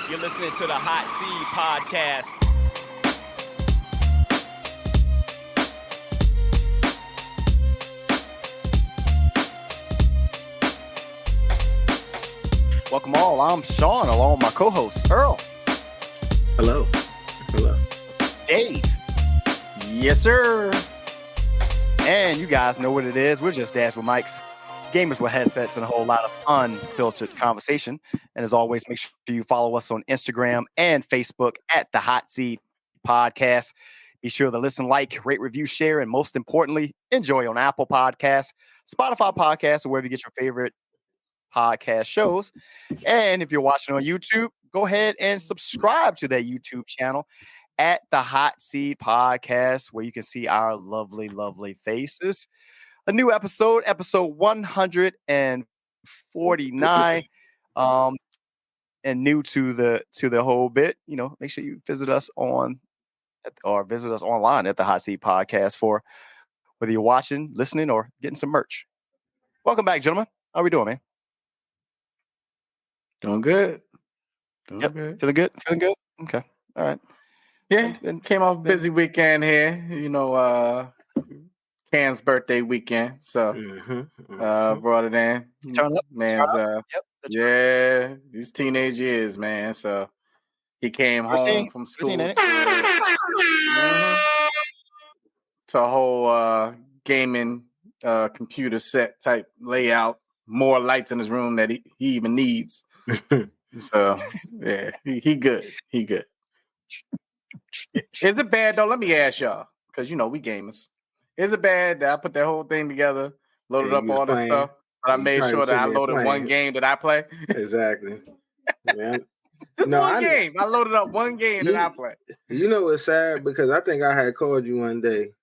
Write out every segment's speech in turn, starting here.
You're listening to the Hot Seat Podcast. Welcome all. I'm Sean, along with my co-host Earl. Hello. Hello. Dave. Yes, sir. And you guys know what it is. We're just Dads with Mics, gamers with headsets, and a whole lot of unfiltered conversation. And as always, make sure you follow us on Instagram and Facebook at the Hot Seat Podcast. Be sure to listen, like, rate, review, share, and most importantly, enjoy on Apple Podcasts, Spotify Podcasts, or wherever you get your favorite podcast shows. And if you're watching on YouTube, go ahead and subscribe to that YouTube channel at the Hot Seat Podcast, where you can see our lovely, lovely faces. A new episode 149, and new to the whole bit. You know, make sure you visit us online at the Hot Seat Podcast for whether you're watching, listening, or getting some merch. Welcome back, gentlemen. How are we doing, man? Doing good. Feeling good? Feeling good? Okay. All right. Yeah. Came off a busy weekend here. You know, Can's birthday weekend. So brought it in. Turn up. Man's yeah, these teenage years, man. So he came home from school. To a whole gaming computer set type layout, more lights in his room that he even needs. So yeah, he good. He good. Is it bad though? Let me ask y'all, because you know we gamers. Is it bad that I put that whole thing together, loaded up all this stuff, but I made sure that I loaded one game that I play? Exactly. Yeah. Just one game. I loaded up one game that I play. You know what's sad? Because I think I had called you one day,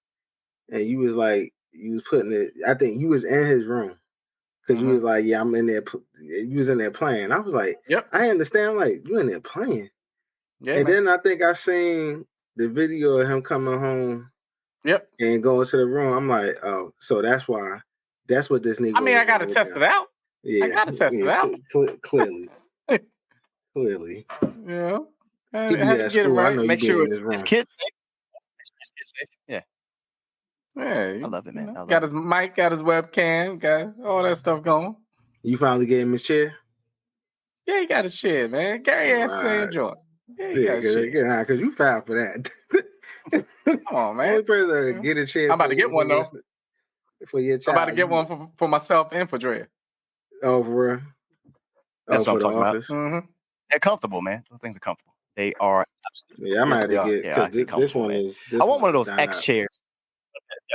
and you was like, you was putting it. I think you was in his room. Because you was like, yeah, I'm in there. You was in there playing. I was like, yep. I understand. I'm like, you in there playing. Yeah. And then I think I seen the video of him coming home. Yep. And going to the room. I'm like, oh, so that's why. That's what this nigga. I mean, I got to test it out. Yeah. I got to test it out. Clearly. Clearly. Yeah. He be at school. I know make sure his kids safe. Yeah. Yeah, I love it, man. Got his mic, got his webcam, got all that stuff going. You finally gave him his chair? Yeah, he got his chair, man. Gary ass same joint. Yeah, because you filed for that. Come on, man. Only person get a chair. I'm about to get one though. For your child. I'm about to get one for myself and for Dre. Oh, for real? That's what I'm talking office. about. Mm-hmm. They're comfortable, man. Those things are comfortable. They are. Yeah, I might have to get because this one is. I want one of those X chairs.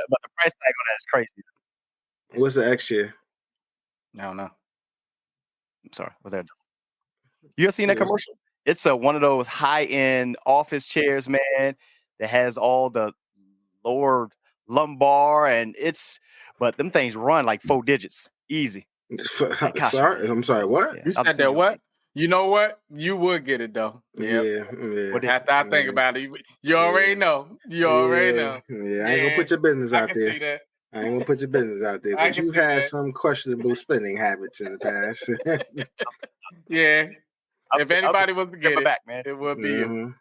But the price tag on that is crazy. What's the X chair? I don't know. I'm sorry. Was there? You ever seen that commercial? It's one of those high-end office chairs, man, that has all the lower lumbar, and but them things run like 4 digits, easy. I'm sorry. What? Yeah, you said that? What? You know what? You would get it though. Yeah. After I think about it, you already know. You already know. Yeah, I ain't gonna put your business out there. See that. I ain't gonna put your business out there. But you had some questionable spending habits in the past. Yeah. If anybody was to get it, back, man, it would be you.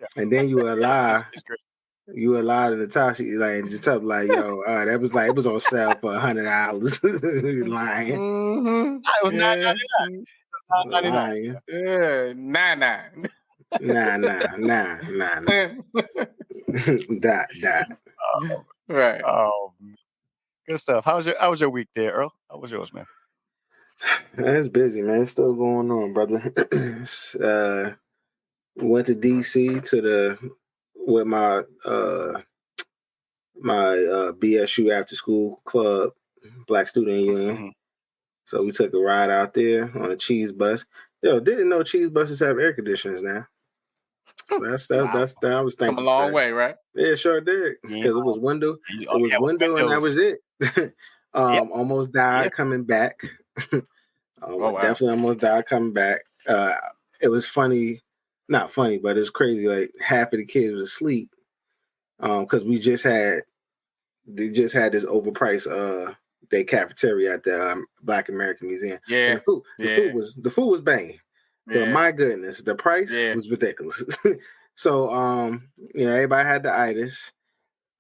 Yeah. And then you would lie. You would lie to Natasha, like, and just tell like, yo, that was like it was on sale for $100. Lying. It was $9.99. $9.99. Yeah, That. Right. Oh, good stuff. How was your week there, Earl? How was yours, man? Man, it's busy, man. It's still going on, brother. Went to DC with my BSU after school club, Black Student Union. Mm-hmm. So we took a ride out there on a cheese bus. Yo, didn't know cheese buses have air conditioners now. That's I was thinking. Come a long way, right? Yeah, sure did. Because it was window. It was window, and that was it. Almost died coming back. Definitely almost died coming back. It was funny, not funny, but it's crazy. Like half of the kids was asleep because they just had this overpriced their cafeteria at the Black American Museum. Yeah, and the food was banging. But my goodness, the price was ridiculous. So, everybody had the itis.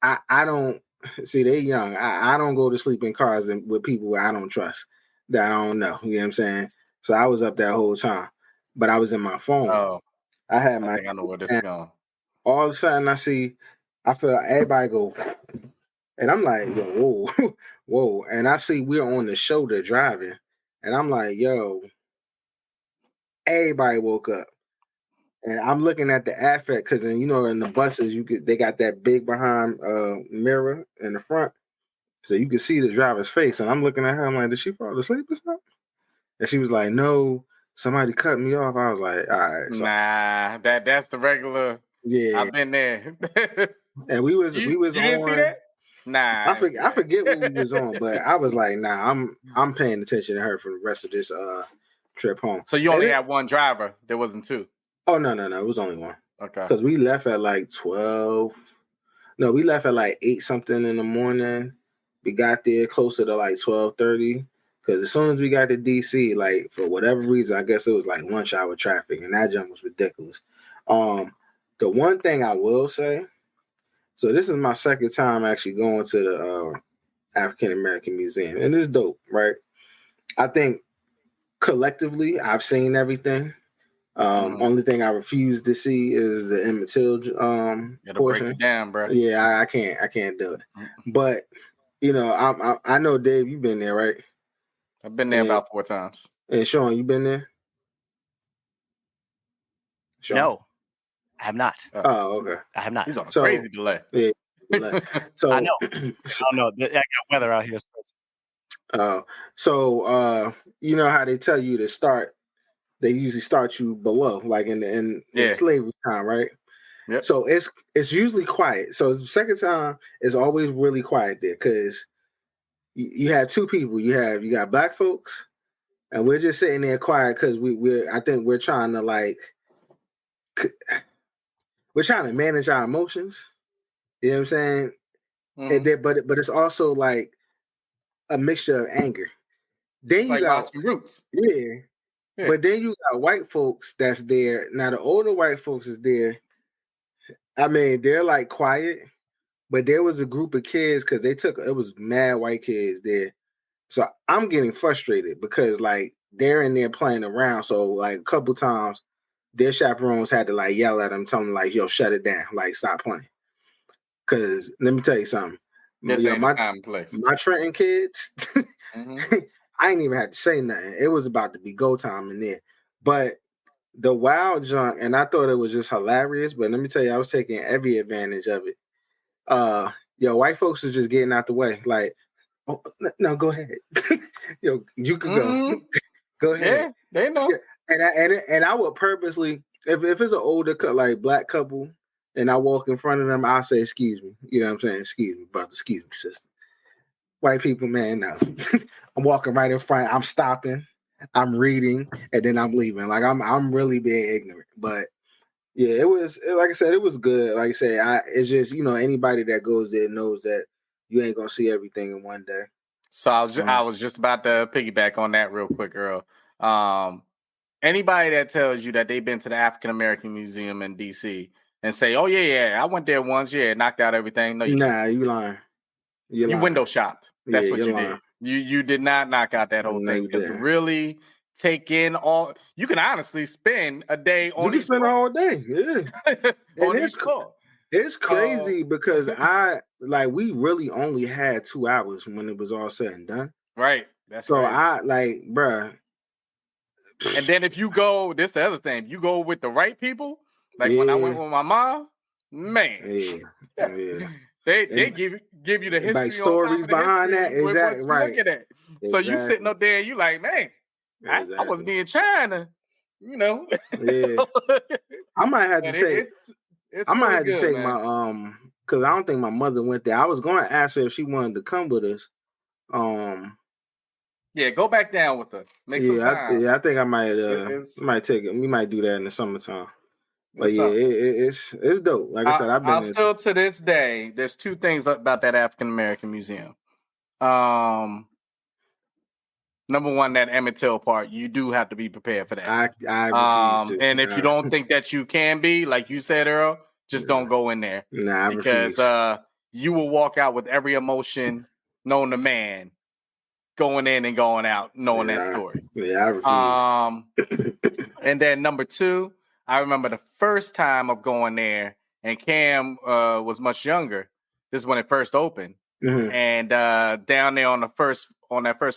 I don't see they young. I don't go to sleep in cars with people I don't trust that I don't know. You know what I'm saying? So I was up that whole time, but I was in my phone. Oh, I had I think I know where this is going. All of a sudden, I feel everybody go, and I'm like, yo, whoa, whoa, and I see we're on the shoulder driving, and I'm like, yo, everybody woke up. And I'm looking at the affect because in the buses they got that big behind mirror in the front, so you can see the driver's face. And I'm looking at her. I'm like, did she fall asleep or something? And she was like, no, somebody cut me off. I was like, all right, so. Nah, that's the regular. Yeah, I've been there. And we was you on. Didn't see that? Nah, I forget what we was on, but I was like, nah, I'm paying attention to her for the rest of this trip home. So you only had one driver. There wasn't two. Oh, no. It was only one. Okay. Because we left at like 12. No, we left at like 8 something in the morning. We got there closer to like 12:30. Because as soon as we got to DC, like for whatever reason, I guess it was like lunch hour traffic, and that jump was ridiculous. The one thing I will say, so this is my second time actually going to the African American Museum, and it's dope, right? I think collectively, I've seen everything. Only thing I refuse to see is the Emmett Till portion. Break it down, bro. Yeah, I can't do it. But I know Dave, you've been there, right? I've been there about 4 times. And Sean, you been there? Sean? No, I have not. Oh, okay. I have not. He's on a crazy delay. Yeah. So I know. I don't know. I got weather out here. So you know how they tell you to start. They usually start you below, like in slavery time, right? Yep. So it's usually quiet. So the second time, it's always really quiet there because you have two people. You got black folks, and we're just sitting there quiet because I think we're trying to manage our emotions. You know what I'm saying? And then, but it's also like a mixture of anger. Then it's you like got watching Roots. Yeah. But then you got white folks that's there. Now the older white folks is there. I mean, they're like quiet, but there was a group of kids because it was mad white kids there. So I'm getting frustrated because like they're in there playing around. So like a couple times their chaperones had to like yell at them, tell them like, yo, shut it down, like stop playing. Cause let me tell you something. This ain't the time and place. My Trenton kids, I ain't even had to say nothing. It was about to be go time in there. But the wild junk, and I thought it was just hilarious, but let me tell you, I was taking every advantage of it. White folks was just getting out the way. Like, oh, no, go ahead. Yo, you can go. Go ahead. Yeah, they know. And I would purposely, if it's an older like black couple, and I walk in front of them, I'll say, excuse me. You know what I'm saying? Excuse me, brother. Excuse me, sister. White people, man, no. I'm walking right in front. I'm stopping. I'm reading, and then I'm leaving. Like I'm really being ignorant. But yeah, it was like I said, it was good. Like I said, it's just anybody that goes there knows that you ain't gonna see everything in one day. So I was just about to piggyback on that real quick, Earl. Anybody that tells you that they've been to the African American Museum in DC and say, "Oh yeah, I went there once, knocked out everything," no, you lying. You window shopped. That's what you did. You did not knock out that whole thing because to really take in all, you can honestly spend a day on. You can spend all day, yeah. On each floor. It's crazy because we really only had 2 hours when it was all said and done. Right. That's so crazy. Bruh. And then if you go, this the other thing. If you go with the right people, like when I went with my mom, man. Yeah. They give you the history, like stories behind that. Exactly right. Look at that. Exactly. So you sitting up there, and you like, man, I wasn't even trying to, Yeah. I might have to take. I might have to take my because I don't think my mother went there. I was going to ask her if she wanted to come with us. Yeah, go back down with her. Make some time. I think I might take it. We might do that in the summertime. But it's dope. Like I said, I'll still to this day. There's 2 things about that African American Museum. Number one, that Emmett Till part, you do have to be prepared for that. I refuse to. And if you don't think that you can be, like you said, Earl, just don't go in there. Nah, because you will walk out with every emotion known to man, going in and going out, knowing that story. Yeah, I refuse. And then number two, I remember the first time of going there, and Cam was much younger. This is when it first opened. Mm-hmm. And down there on that first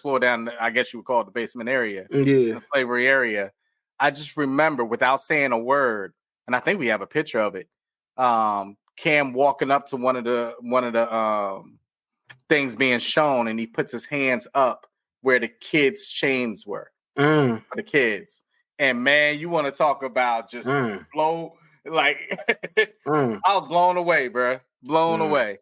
floor, down, I guess you would call it the basement area, the slavery area. I just remember, without saying a word, and I think we have a picture of it. Cam walking up to one of the things being shown, and he puts his hands up where the kids' chains were for the kids. And man, you want to talk about just blow, like I was blown away, bro, blown away.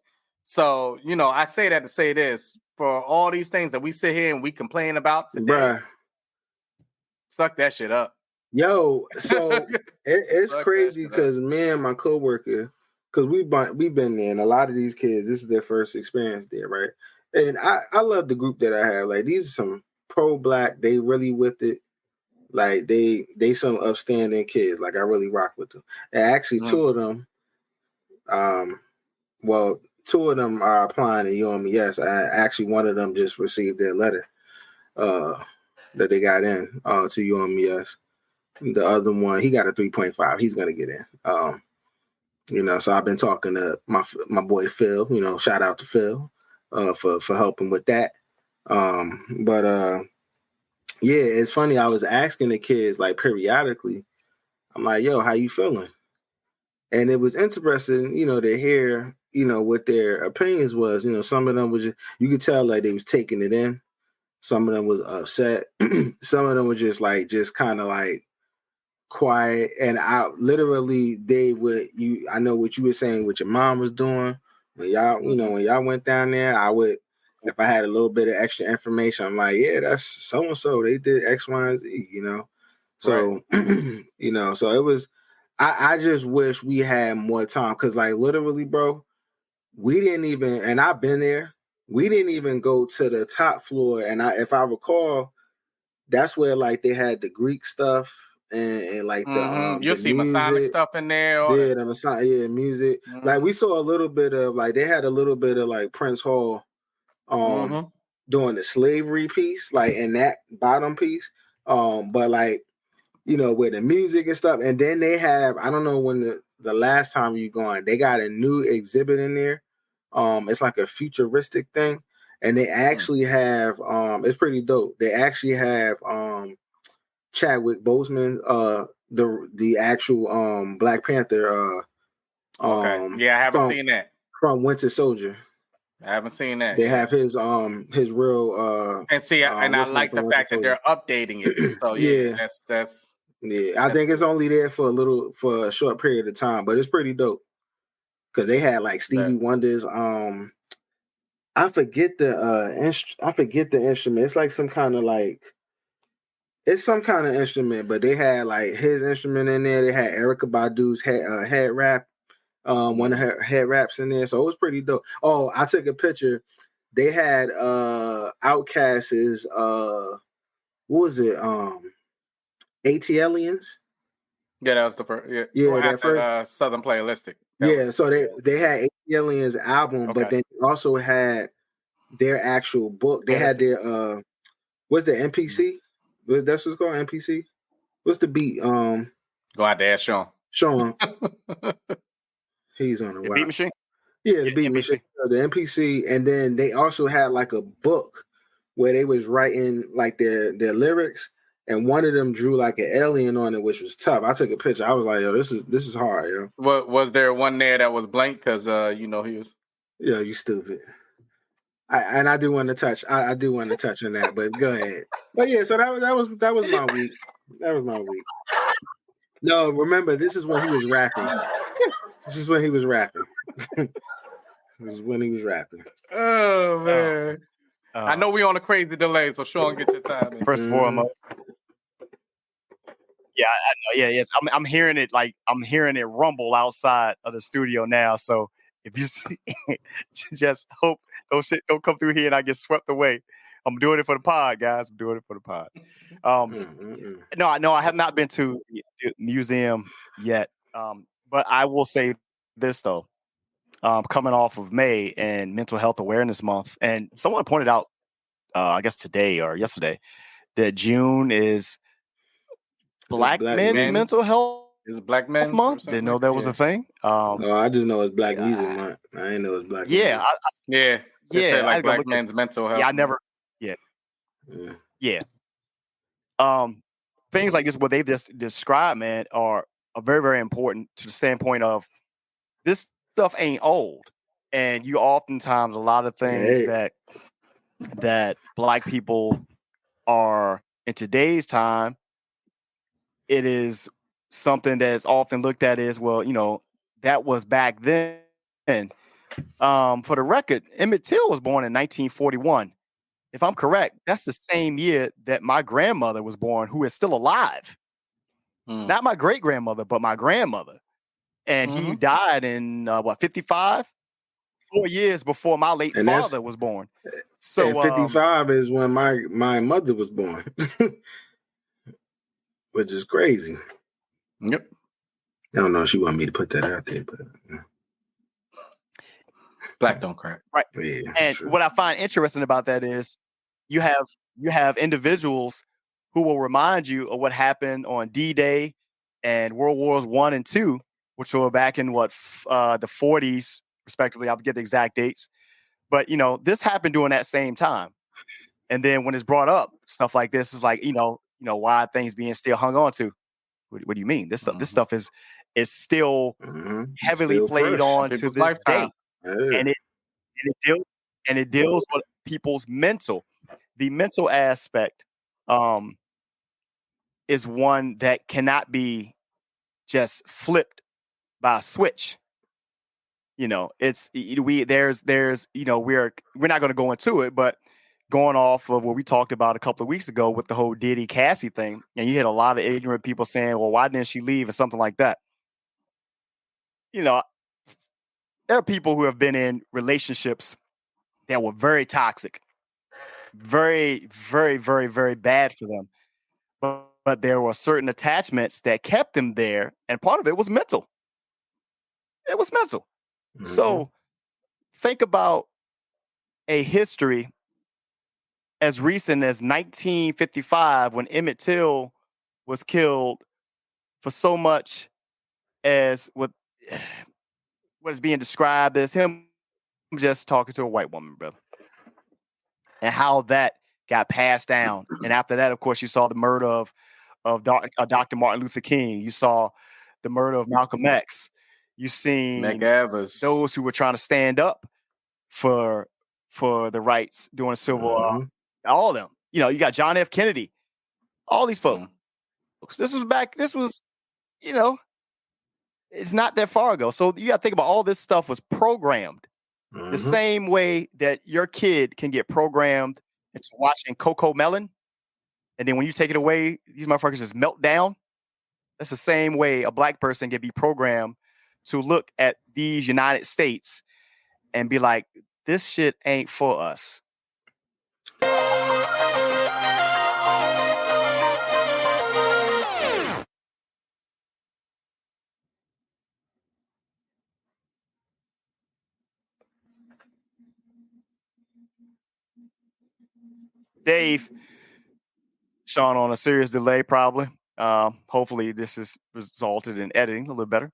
So, I say that to say this, for all these things that we sit here and we complain about today, bruh, suck that shit up. Yo, so it's crazy because me and my coworker, because we've been there, and a lot of these kids, this is their first experience there, right? And I love the group that I have. Like, these are some pro-Black, they really with it. Like, they some upstanding kids. Like, I really rock with them. And actually, two of them, two of them are applying to UMES. Actually, one of them just received their letter that they got in to UMES. The other one, he got a 3.5. He's gonna get in. So I've been talking to my boy Phil. Shout out to Phil for helping with that. Yeah, it's funny. I was asking the kids like periodically. I'm like, "Yo, how you feeling?" And it was interesting, to hear, what their opinions was. Some of them was just, you could tell like they was taking it in. Some of them was upset. Some of them were just kind of like quiet. And I literally, I know what you were saying, what your mom was doing. When y'all, when y'all went down there, I would, if I had a little bit of extra information, I'm like, yeah, that's so-and-so. They did X, Y, and Z, So, right. So it was, I just wish we had more time. Cause like literally, bro, we didn't even, and I've been there, we didn't even go to the top floor. And if I recall, that's where like they had the Greek stuff and like you'll see Masonic stuff in there. Music. Like we saw a little bit of like, they had a little bit of like Prince Hall doing the slavery piece, like in that bottom piece. But like, with the music and stuff. And then they have, I don't know when the last time you gone, they got a new exhibit in there. It's like a futuristic thing. And they actually have, it's pretty dope. They actually have Chadwick Boseman, the actual Black Panther. Okay. Yeah, I haven't seen that. From Winter Soldier. I haven't seen that. They have his real and see, and I like the fact that they're updating it. So that's I think it's only there for a short period of time, but it's pretty dope because they had like Stevie Wonder's. I forget the instrument. It's like some kind of like, it's some kind of instrument, but they had like his instrument in there. They had Erykah Badu's head wrap. One of her head wraps in there, so it was pretty dope. Oh, I took a picture. They had Outkast's what was it? ATLians. Yeah, that was the first. Yeah, that first Southern Playalistic. So they had ATLians album, but they also had their actual book. They had their what's the NPC? That's what's called NPC. What's the beat? Go out there, Sean. He's on the beat machine. Yeah, the beat machine, the NPC, and then they also had like a book where they was writing like their lyrics, and one of them drew like an alien on it, which was tough. I took a picture. I was like, yo, this is hard, yo. What was there one there that was blank? Because he was. Yeah, you stupid. I do want to touch. I do want to touch on that, but go ahead. But yeah, so that was my week. That was my week. No, remember, this is when he was rapping. This is when he was rapping. Oh man! I know we on a crazy delay, so Sean, get your time in. First and foremost, yeah, I know. Yeah, yes, I'm hearing it. Like I'm hearing it rumble outside of the studio now. So if you see, just hope don't come through here and I get swept away. I'm doing it for the pod, guys. I'm doing it for the pod. No, I have not been to the museum yet. But I will say this though. Coming off of May and Mental Health Awareness Month, and someone pointed out, I guess today or yesterday, that June is Black men's mental health. Is it Black Men's Month? Didn't know that was a thing. I just know it's Black Music Month. I didn't know it's Black. Yeah, They said like Black Men's Mental Health. Yeah, I never. Yeah. Things like this, what they've just described, man, are very, very important to the standpoint of this stuff ain't old, and you oftentimes a lot of things that Black people are in today's time. It is something that is often looked at as, well, that was back then. For the record, Emmett Till was born in 1941. If I'm correct, that's the same year that my grandmother was born, who is still alive. Not my great grandmother, but my grandmother. And he died in 55? 4 years before my late father was born. So 55 is when my mother was born. Which is crazy. Yep. I don't know if she wanted me to put that out there, but Black don't crack. Right. Yeah, and what I find interesting about that is you have individuals who will remind you of what happened on D-Day and World Wars I and II, which were back in the 40s, respectively. I'll get the exact dates. But this happened during that same time. And then when it's brought up, stuff like this is like, why are things being still hung on to? What do you mean? This stuff is still heavily played on to this day. And it deals with people's mental. The mental aspect is one that cannot be just flipped by a switch. We're not going to go into it, but going off of what we talked about a couple of weeks ago with the whole Diddy Cassie thing, and you had a lot of ignorant people saying, well, why didn't she leave or something like that? There are people who have been in relationships that were very toxic, very, very, very, very bad for them. But there were certain attachments that kept them there, and part of it was mental. It was mental. So think about a history as recent as 1955 when Emmett Till was killed for so much as what is being described as him just talking to a white woman, brother. And how that got passed down. And after that, of course, you saw the murder of Dr. Martin Luther King. You saw the murder of Malcolm X. You seen those who were trying to stand up for the rights during the Civil War. All of them. You got John F. Kennedy. All these folks. This was, it's not that far ago. So you got to think about all this stuff was programmed. The same way that your kid can get programmed into watching Coco Melon, and then when you take it away, these motherfuckers just melt down. That's the same way a Black person can be programmed to look at these United States and be like, this shit ain't for us. Dave, Sean, on a serious delay, probably. Hopefully this is resulted in editing a little better.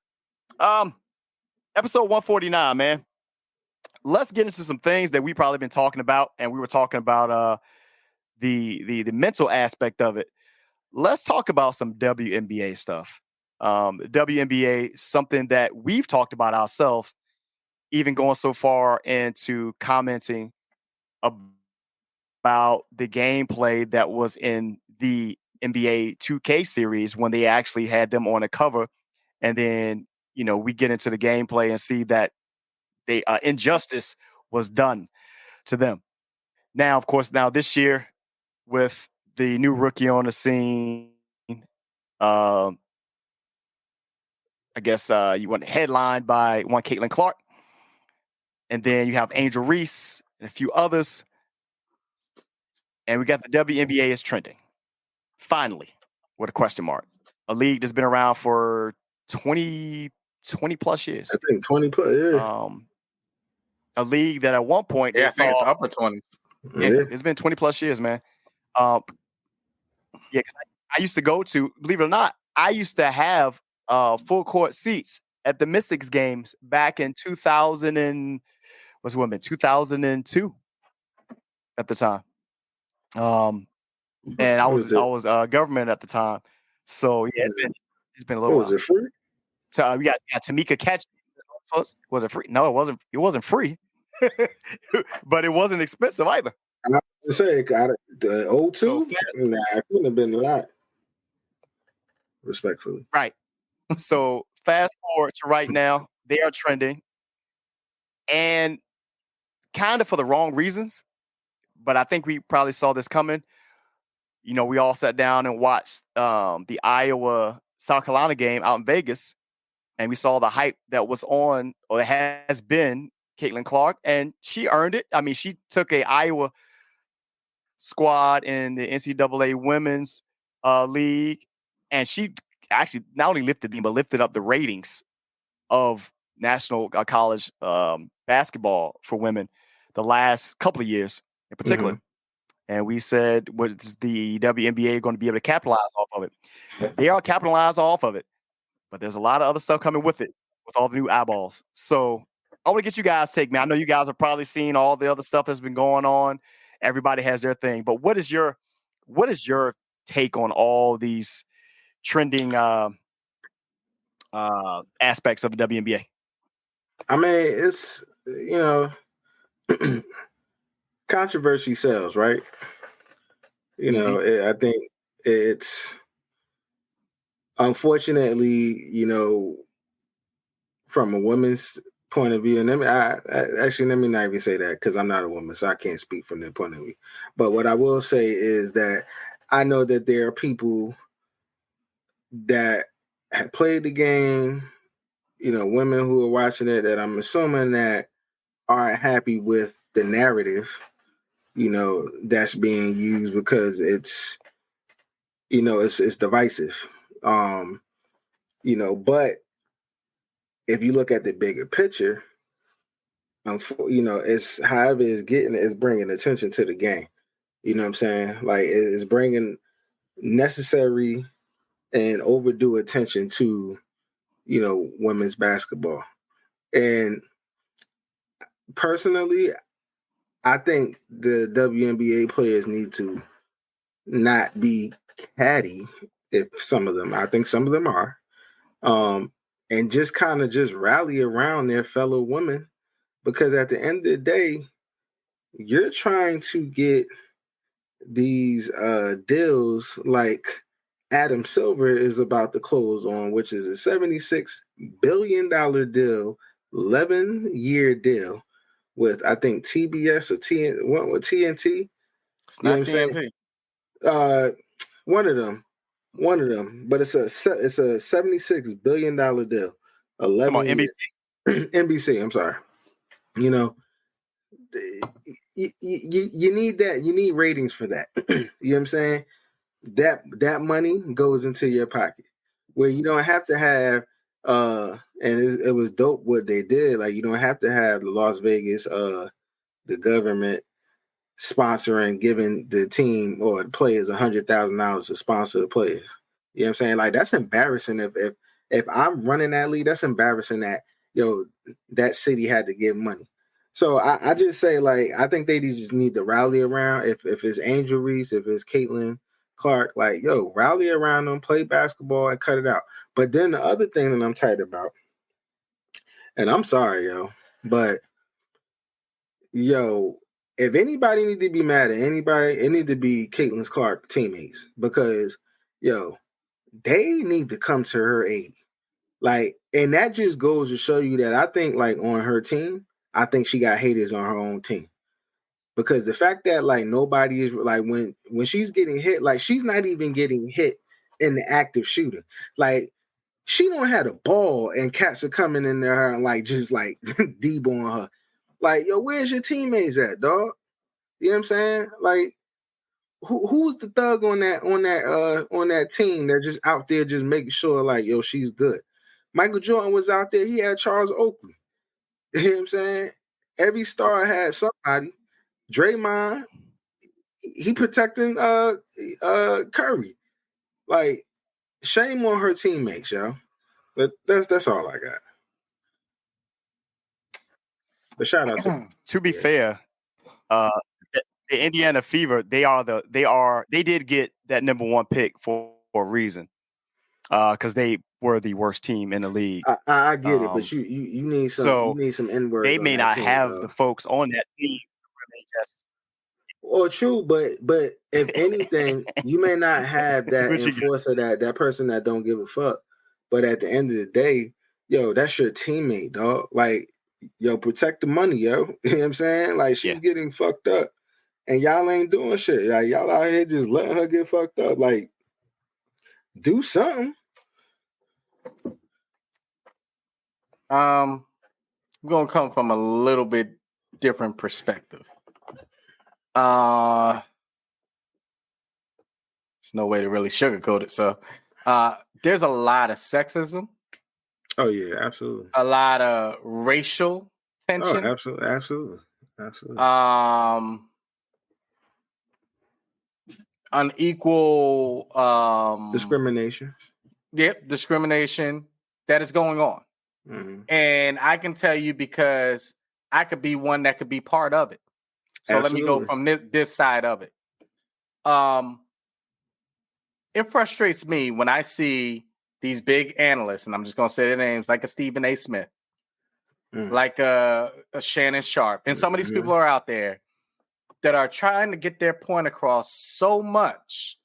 Episode 149, man. Let's get into some things that we probably been talking about, and we were talking about the mental aspect of it. Let's talk about some WNBA stuff. WNBA, something that we've talked about ourselves, even going so far into commenting about the gameplay that was in the NBA 2K series when they actually had them on a cover. And then, we get into the gameplay and see that they injustice was done to them. Now, of course, this year with the new rookie on the scene, I guess you want headlined by one Caitlin Clark. And then you have Angel Reese and a few others. And we got the WNBA is trending. Finally, with a question mark. A league that's been around for 20 plus years. I think 20 plus, yeah. A league that at one point, I think it's upper 20s. Yeah, it's been 20 plus years, man. Yeah, cause I used to go to, believe it or not, I used to have full court seats at the Mystics games back in 2002 at the time. And I was government at the time, so yeah, it's been a little. Was it free? So we got Tamika Catch. Was it free? No, it wasn't. It wasn't free, but it wasn't expensive either. I was to say, the 02, it couldn't have been a lot. Respectfully, right. So fast forward to right now, they are trending, and kind of for the wrong reasons. But I think we probably saw this coming. You know, we all sat down and watched the Iowa-South Carolina game out in Vegas, and we saw the hype that was on, or that has been, Caitlin Clark, and she earned it. I mean, she took a Iowa squad in the NCAA Women's League, and she actually not only lifted them, but lifted up the ratings of national college basketball for women the last couple of years in particular. Mm-hmm. And we said, was the WNBA going to be able to capitalize off of it? They are capitalized off of it, but there's a lot of other stuff coming with it, with all the new eyeballs. So I want to get you guys' take, man. I know you guys have probably seen all the other stuff that's been going on. Everybody has their thing, but what is your take on all these trending aspects of the WNBA? I mean, it's, controversy sells, right? I think it's unfortunately, from a woman's point of view, and let me not even say that because I'm not a woman, so I can't speak from their point of view. But what I will say is that I know that there are people that have played the game, women who are watching it, that I'm assuming that aren't happy with the narrative, that's being used, because it's, it's divisive. But if you look at the bigger picture, it's however it's bringing attention to the game. You know what I'm saying? Like, it's bringing necessary and overdue attention to, women's basketball. And personally, I think the WNBA players need to not be catty. If some of them, I think some of them are, and just kind of just rally around their fellow women, because at the end of the day, you're trying to get these deals like Adam Silver is about to close on, which is a $76 billion deal, 11-year deal with, I think, TBS or TNT. It's not TNT. One of them, but it's a $76 billion deal. 11 on NBC. NBC. I'm sorry. You need that. You need ratings for that. You know what I'm saying? That money goes into your pocket, where you don't have to have. And it was dope what they did. Like, you don't have to have the Las Vegas, the government sponsoring, giving the team or the players $100,000 to sponsor the players. You know what I'm saying? Like, that's embarrassing. If I'm running that league, that's embarrassing that that city had to give money. So I just say, like, I think they just need to rally around. If it's Angel Reese, if it's Caitlin Clark, like, rally around them, play basketball, and cut it out. But then the other thing that I'm tight about, and I'm sorry, but if anybody need to be mad at anybody, it need to be Caitlin Clark teammates, because they need to come to her aid. Like, and that just goes to show you that I think, like, on her team, I think she got haters on her own team. Because the fact that, like, nobody is, like, when she's getting hit, like, she's not even getting hit in the act of shooting. Like, she don't have a ball and cats are coming in there and, like, just, like, D-boying her. Like, where's your teammates at, dog? You know what I'm saying? Like, who's the thug on that team that just out there just making sure like, yo, she's good? Michael Jordan was out there. He had Charles Oakley. You know what I'm saying? Every star had somebody. Draymond, he protecting Curry. Like, shame on her teammates, yo. But that's all I got. But shout out to be fair, the Indiana Fever, they did get that number 1 pick for a reason. Because they were the worst team in the league. I get it, but you need some N-words. They may not have the folks on that team. Well, true, but if anything, you may not have that enforcer, that person that don't give a fuck. But at the end of the day, yo, that's your teammate, dog. Like, yo, protect the money, yo. You know what I'm saying? Like, she's getting fucked up, and y'all ain't doing shit. Like, y'all out here just letting her get fucked up. Like, do something. I'm gonna come from a little bit different perspective. There's no way to really sugarcoat it. So there's a lot of sexism. Oh yeah, absolutely. A lot of racial tension. Oh, absolutely. Unequal discrimination. Yep, discrimination that is going on. Mm-hmm. And I can tell you because I could be one that could be part of it. So Let me go from this side of it. It frustrates me when I see these big analysts, and I'm just going to say their names, like a Stephen A. Smith, like a Shannon Sharp. And some of these people are out there that are trying to get their point across so much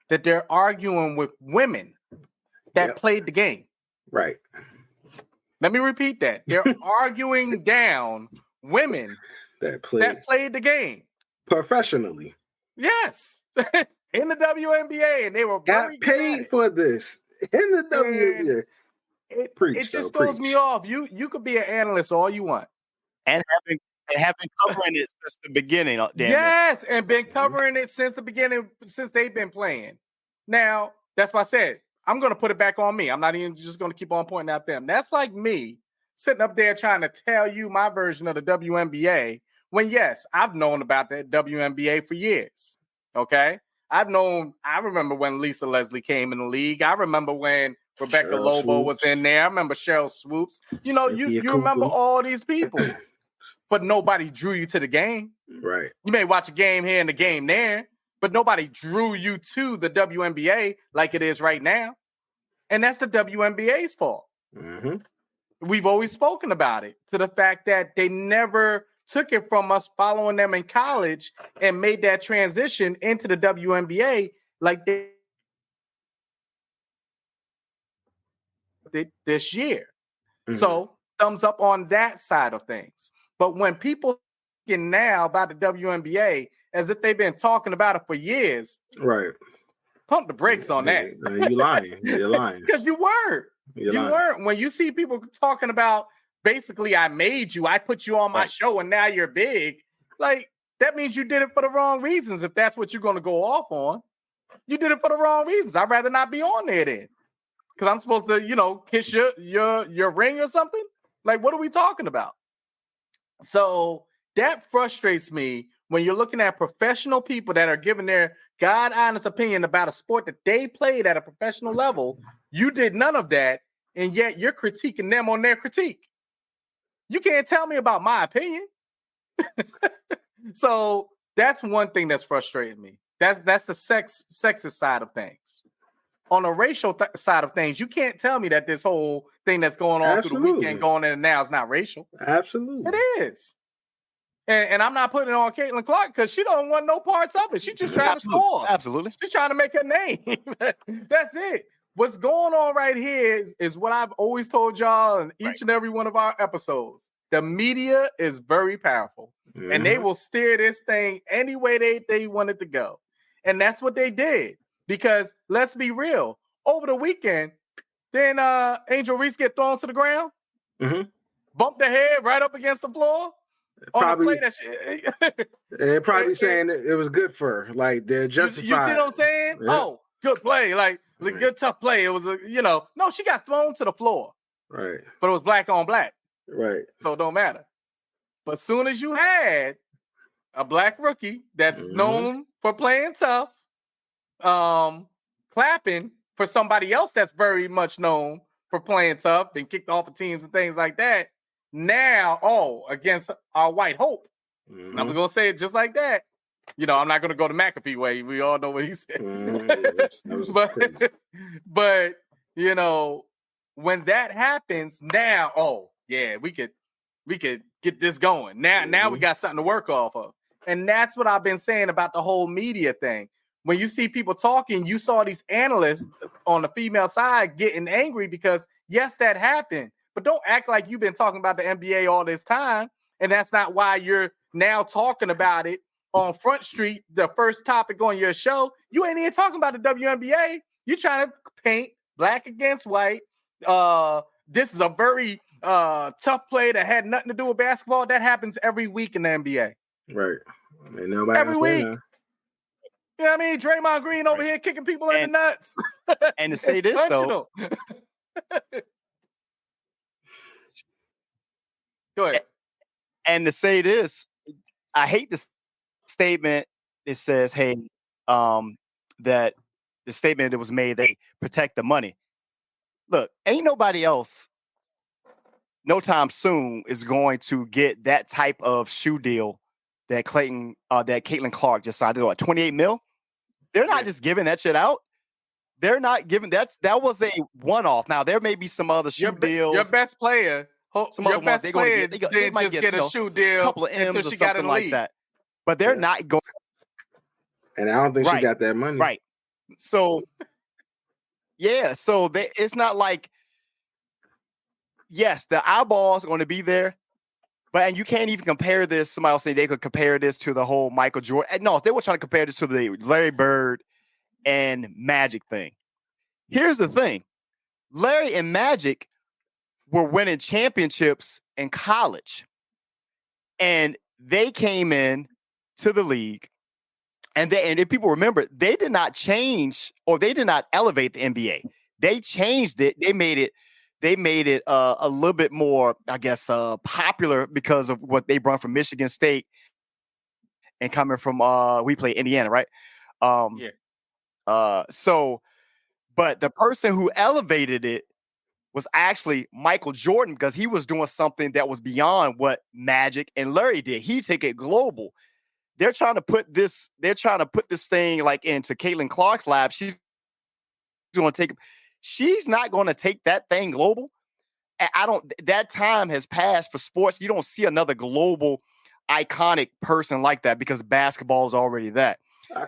that they're arguing with women that played the game. Right. Let me repeat that. They're arguing down women that played the game professionally. Yes. In the WNBA, and they were got paid for this in the WNBA. It just throws me off. You could be an analyst all you want, and have been covering it since the beginning. Yes, and been covering it since the beginning, since they've been playing. Now, that's why I said I'm going to put it back on me. I'm not even just going to keep on pointing out them. That's like me sitting up there trying to tell you my version of the WNBA when, yes, I've known about the WNBA for years. Okay? I remember when Lisa Leslie came in the league. I remember when Rebecca Cheryl Lobo Swoops. was in there. I remember Cheryl Swoops. You know, you Cooper. remember all these people, but nobody drew you to the game. Right. You may watch a game here and a game there, but nobody drew you to the WNBA like it is right now. And that's the WNBA's fault. Mm-hmm. We've always spoken about it, to the fact that they never took it from us following them in college and made that transition into the WNBA like they did this year. Mm-hmm. So thumbs up on that side of things. But when people talking now about the WNBA as if they've been talking about it for years, right? Pump the brakes on that. You're lying. You're lying. Because you weren't. You weren't. When you see people talking about, basically, I made you, I put you on my show, and now you're big. Like, that means you did it for the wrong reasons. If that's what you're going to go off on, you did it for the wrong reasons. I'd rather not be on there then, because I'm supposed to, kiss your ring or something. Like, what are we talking about? So that frustrates me when you're looking at professional people that are giving their God-honest opinion about a sport that they played at a professional level. You did none of that, and yet you're critiquing them on their critique. You can't tell me about my opinion. So that's one thing that's frustrating me. That's the sexist side of things. On the racial side of things, you can't tell me that this whole thing that's going on through the weekend going in now is not racial. Absolutely. It is. And I'm not putting it on Caitlin Clark because she don't want no parts of it. She's just trying to score. Absolutely. She's trying to make her name. That's it. What's going on right here is what I've always told y'all in each and every one of our episodes. The media is very powerful. Mm-hmm. And they will steer this thing any way they want it to go. And that's what they did. Because let's be real. Over the weekend, then Angel Reese get thrown to the ground. Mm-hmm. Bumped her head right up against the floor. Probably, on the play that they're probably saying it was good for her. Like they're justified. You see what I'm saying? Yeah. Oh, good play. Like good tough play. It was no, she got thrown to the floor. Right. But it was black on black. Right. So it don't matter. But as soon as you had a black rookie that's known for playing tough, clapping for somebody else that's very much known for playing tough and kicked off of teams and things like that. Now, against our white hope. And I'm going to say it just like that. I'm not going to go to McAfee way. We all know what he said. But when that happens, now, we could get this going. Now we got something to work off of. And that's what I've been saying about the whole media thing. When you see people talking, you saw these analysts on the female side getting angry because, yes, that happened. But don't act like you've been talking about the NBA all this time. And that's not why you're now talking about it on Front Street, the first topic on your show. You ain't even talking about the WNBA. You're trying to paint black against white. This is a very tough play that had nothing to do with basketball. That happens every week in the NBA. Right. And every week. You know what I mean? Draymond Green over here kicking people in the nuts. And to say this, though. Go ahead. And to say this, I hate this statement that says, hey, that the statement that was made, they protect the money. Look, ain't nobody else no time soon is going to get that type of shoe deal that Caitlin Clark just signed. What, 28 mil? They're not just giving that shit out. They're not giving that was a one-off. Now there may be some other shoe deals. Your best player, they might get a shoe deal, a couple of M's or something like that. But they're not going. And I don't think she got that money. Right. So, it's not like, yes, the eyeballs are going to be there, and you can't even compare this. Somebody else said they could compare this to the whole Michael Jordan. No, they were trying to compare this to the Larry Bird and Magic thing. Here's the thing. Larry and Magic were winning championships in college, and they came in to the league. And if people remember, they did not change or they did not elevate the NBA. They changed it. They made it a little bit more, I guess, popular because of what they brought from Michigan State and coming from we play Indiana, right? But the person who elevated it was actually Michael Jordan because he was doing something that was beyond what Magic and Larry did. He took it global. They're trying to put this thing like into Caitlin Clark's lab. She's not going to take that thing global. That time has passed for sports. You don't see another global iconic person like that because basketball is already that.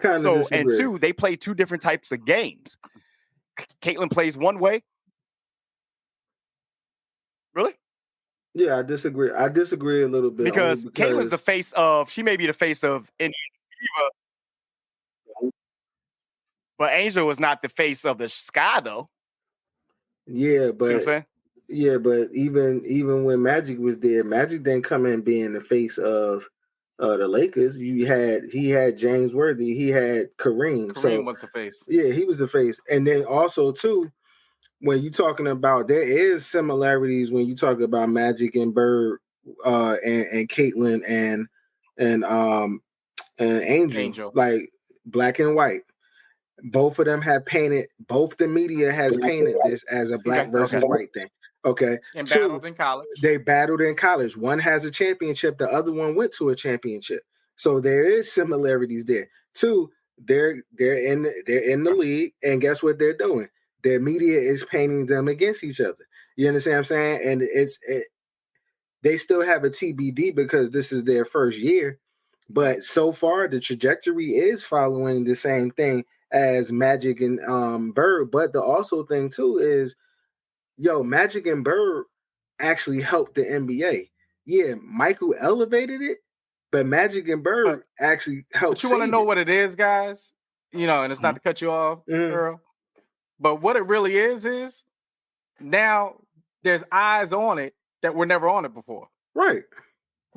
Disagree. And two, they play two different types of games. Caitlin plays one way. Really? Yeah, I disagree. I disagree a little bit because Caitlin's the face of. She may be the face of Indiana Fever, but Angel is not the face of the Sky, though. Yeah, but see what I'm saying? Yeah, but even when Magic was there, Magic didn't come in being the face of the Lakers. He had James Worthy, he had Kareem. Kareem was the face. Yeah, he was the face, and then also too. When you're talking about, there is similarities when you talk about Magic and Bird, and Caitlin and Angel, like black and white. Both of them have painted. Both the media has painted this as a black versus white thing. Okay, and battled in college. They battled in college. One has a championship. The other one went to a championship. So there is similarities there. Two, they're in the league, and guess what they're doing? Their media is painting them against each other. You understand what I'm saying? And they still have a TBD because this is their first year. But so far, the trajectory is following the same thing as Magic and Bird. But the also thing, too, is, Magic and Bird actually helped the NBA. Yeah, Michael elevated it, but Magic and Bird actually helped. But you want to know what it is, guys? And it's not to cut you off, Earl. But what it really is now there's eyes on it that were never on it before. Right.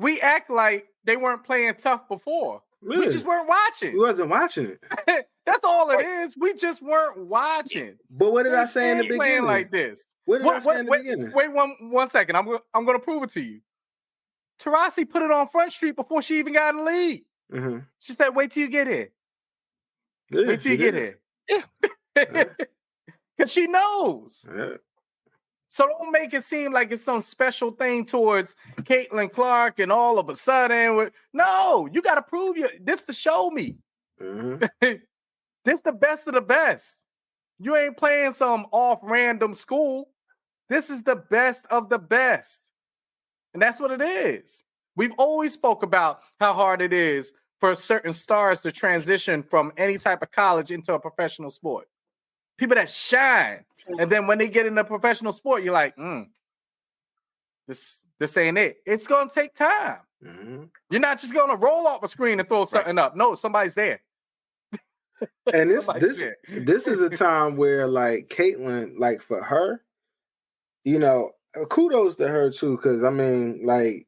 We act like they weren't playing tough before. Yeah. We just weren't watching. We wasn't watching it. That's all it is. We just weren't watching. But what did I say in the beginning? Playing like this. What did I say in the beginning? Wait one second. I'm going to prove it to you. Taurasi put it on Front Street before she even got in the league. Mm-hmm. She said, "Wait till you get here. Yeah, wait till you get here." Yeah, because she knows. Yeah. So don't make it seem like it's some special thing towards Caitlin Clark and all of a sudden. No, you got to prove this to show me. Mm-hmm. This the best of the best. You ain't playing some off-random school. This is the best of the best. And that's what it is. We've always spoke about how hard it is for certain stars to transition from any type of college into a professional sport. People that shine. And then when they get into professional sport, you're like, this ain't it. It's going to take time. Mm-hmm. You're not just going to roll off a screen and throw something up. No, somebody's there. And this is a time where, like, Caitlin, like, for her, kudos to her, too, because, I mean, like,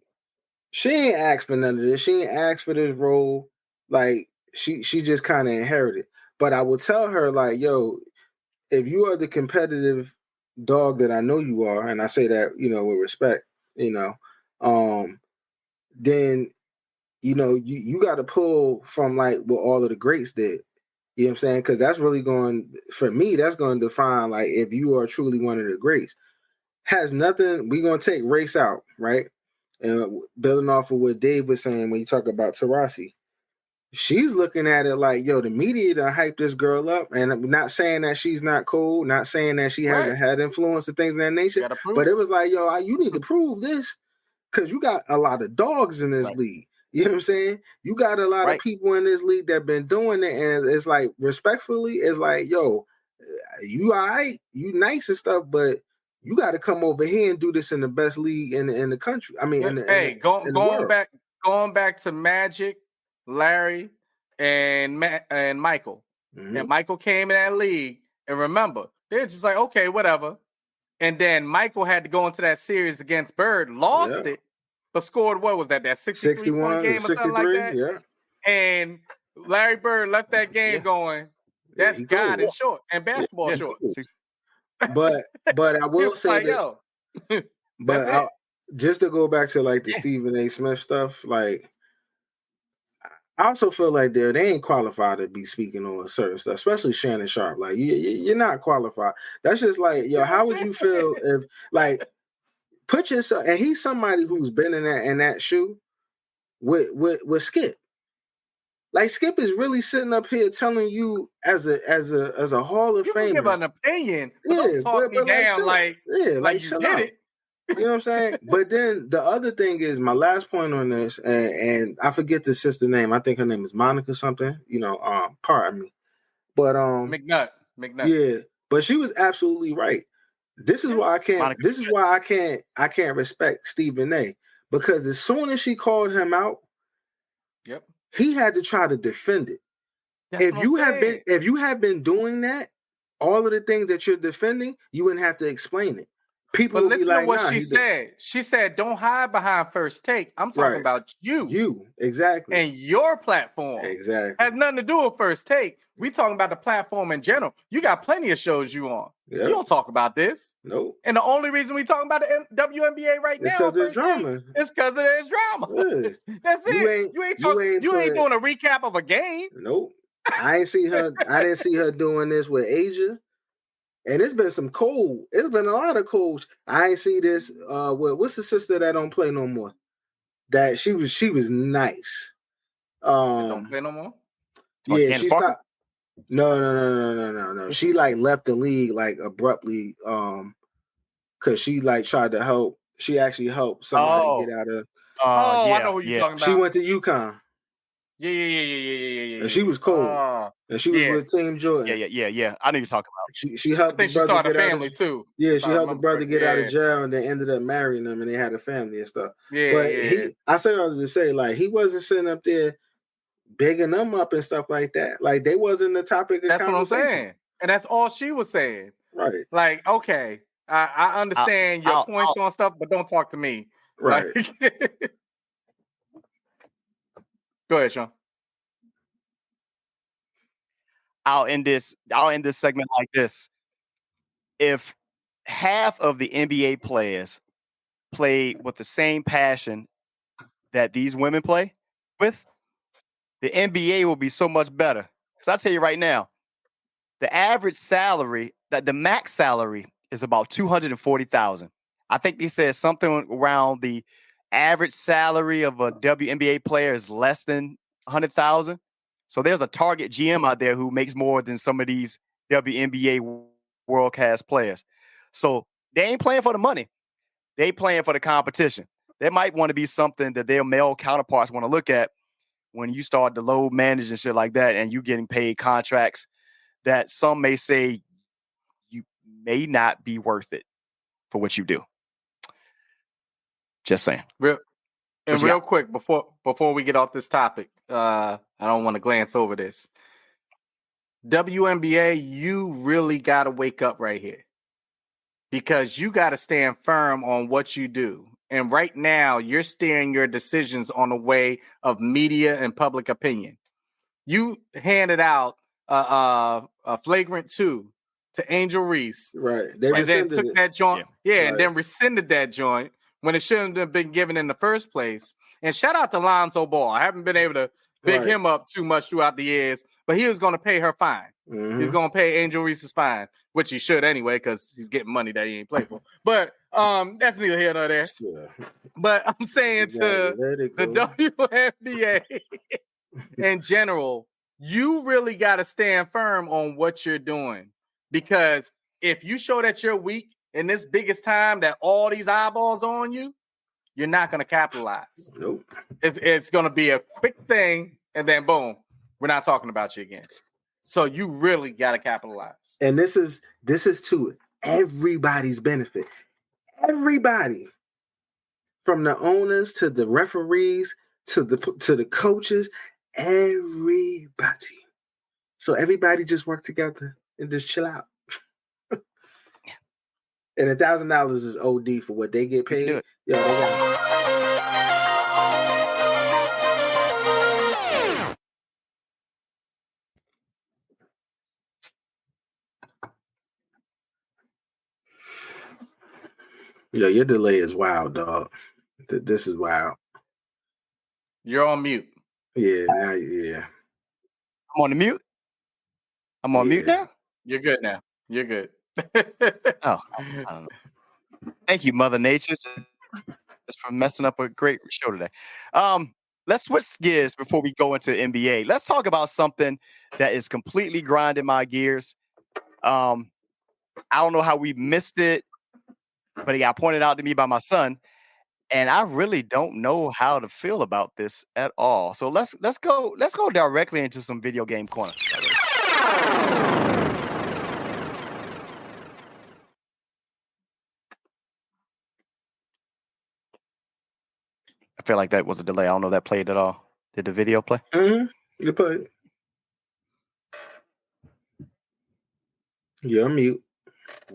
she ain't asked for none of this. She ain't asked for this role. Like, she just kind of inherited. But I will tell her, like, yo, if you are the competitive dog that I know you are, and I say that, with respect, then, you got to pull from, like, what all of the greats did. You know what I'm saying? Because that's really for me, that's going to define, like, if you are truly one of the greats. Has nothing, we're going to take race out, right? And building off of what Dave was saying when you talk about Taurasi, she's looking at it like, yo, the media done hyped this girl up. And I'm not saying that she's not cool, not saying that she hasn't had influence and things of that nature. But it was like, yo, you need to prove this because you got a lot of dogs in this league. You know what I'm saying? You got a lot of people in this league that been doing it. And it's like, respectfully, it's like, yo, you all right, you nice and stuff, but you got to come over here and do this in the best league in the country. I mean, going back to Magic, Larry, and Michael. Mm-hmm. And Michael came in that league, and remember, they're just like, okay, whatever. And then Michael had to go into that series against Bird, lost it, but scored, what was that 61 game or something like that? Yeah. And Larry Bird left that game going, that's God in short and basketball shorts. But I will say that. But just to go back to, like, the Stephen A. Smith stuff, like, I also feel like they ain't qualified to be speaking on certain stuff, especially Shannon Sharp. Like, you're not qualified. That's just like, yo, how would you feel if, like, put yourself, and he's somebody who's been in that shoe with Skip. Like, Skip is really sitting up here telling you as a Hall of Famer. You give an opinion, but don't talk me down like you did it. You know what I'm saying? But then the other thing is, my last point on this, and I forget the sister name. I think her name is Monica something. Pardon me. But McNutt. Yeah, but she was absolutely right. This is why I can't. Monica. This is why I can't respect Stephen A. Because as soon as she called him out, he had to try to defend it. If you have been doing that, all of the things that you're defending, you wouldn't have to explain it. People, but listen to what she said. She said, "Don't hide behind First Take. I'm talking about you. You exactly, and your platform. Exactly has nothing to do with First Take. We talking about the platform in general. You got plenty of shows you on. Yep. You don't talk about this. Nope. And the only reason we talking about the WNBA right now because there's drama. It's because there's drama. Yeah. That's it. You ain't doing a recap of a game. Nope. I ain't see her. I didn't see her doing this with Asia. And it's been it's been a lot of cold. I ain't see this. What's the sister that don't play no more? That she was nice. Don't play no more? Yeah, she stopped. No. She like left the league like abruptly. Cause she like tried to help. She actually helped somebody get out of. I know what you're talking about. She went to UConn. Yeah. And she was cold. And she was with Team Jordan. Yeah. I know you're talking about. She helped the brother started a family too. Yeah, she helped the brother get out of jail and then ended up marrying them and they had a family and stuff. I say all to say, like, he wasn't sitting up there bigging them up and stuff like that. Like, they wasn't the topic of That's what I'm saying. And that's all she was saying. Right. Like, okay, I understand your points on stuff, but don't talk to me. Right. Go ahead, Sean. I'll end this segment like this. If half of the NBA players play with the same passion that these women play with, the NBA will be so much better. Because I'll tell you right now, the average salary, that the max salary is about $240,000. I think they said something around the average salary of a WNBA player is less than $100,000. So there's a target GM out there who makes more than some of these WNBA world class players. So they ain't playing for the money. They playing for the competition. There might want to be something that their male counterparts want to look at when you start to load manage and shit like that, and you getting paid contracts that some may say you may not be worth it for what you do. Just saying. Real quick, before we get off this topic, I don't want to glance over this. WNBA, you really got to wake up right here because you got to stand firm on what you do. And right now, you're steering your decisions on the way of media and public opinion. You handed out a flagrant 2 to Angel Reese. Right. And then took that joint. Yeah, right. And then rescinded that joint when it shouldn't have been given in the first place. And shout out to Lonzo Ball. I haven't been able to big him up too much throughout the years, but he was going to pay her fine. Mm-hmm. He's going to pay Angel Reese's fine, which he should anyway, because he's getting money that he ain't played for. But that's neither here nor there. Sure. But I'm saying to the WNBA in general, you really got to stand firm on what you're doing. Because if you show that you're weak in this biggest time that all these eyeballs on you, you're not going to capitalize. Nope. It's going to be a quick thing, and then boom, we're not talking about you again. So you really got to capitalize. And this is to everybody's benefit. Everybody, from the owners to the referees to the coaches, everybody. So everybody just work together and just chill out. And $1,000 is OD for what they get paid. Yo, they got. Yo, your delay is wild, dog. This is wild. You're on mute. Yeah, yeah. I'm on the mute. I'm on mute now. You're good now. You're good. I don't know. Thank you, Mother Nature, just for messing up a great show today. Let's switch gears before we go into NBA. Let's talk about something that is completely grinding my gears. I don't know how we missed it, but it got pointed out to me by my son, and I really don't know how to feel about this at all. So let's go directly into some video game corner. I feel like that was a delay. I don't know if that played at all. Did the video play? Mm-hmm. You played. You're on mute.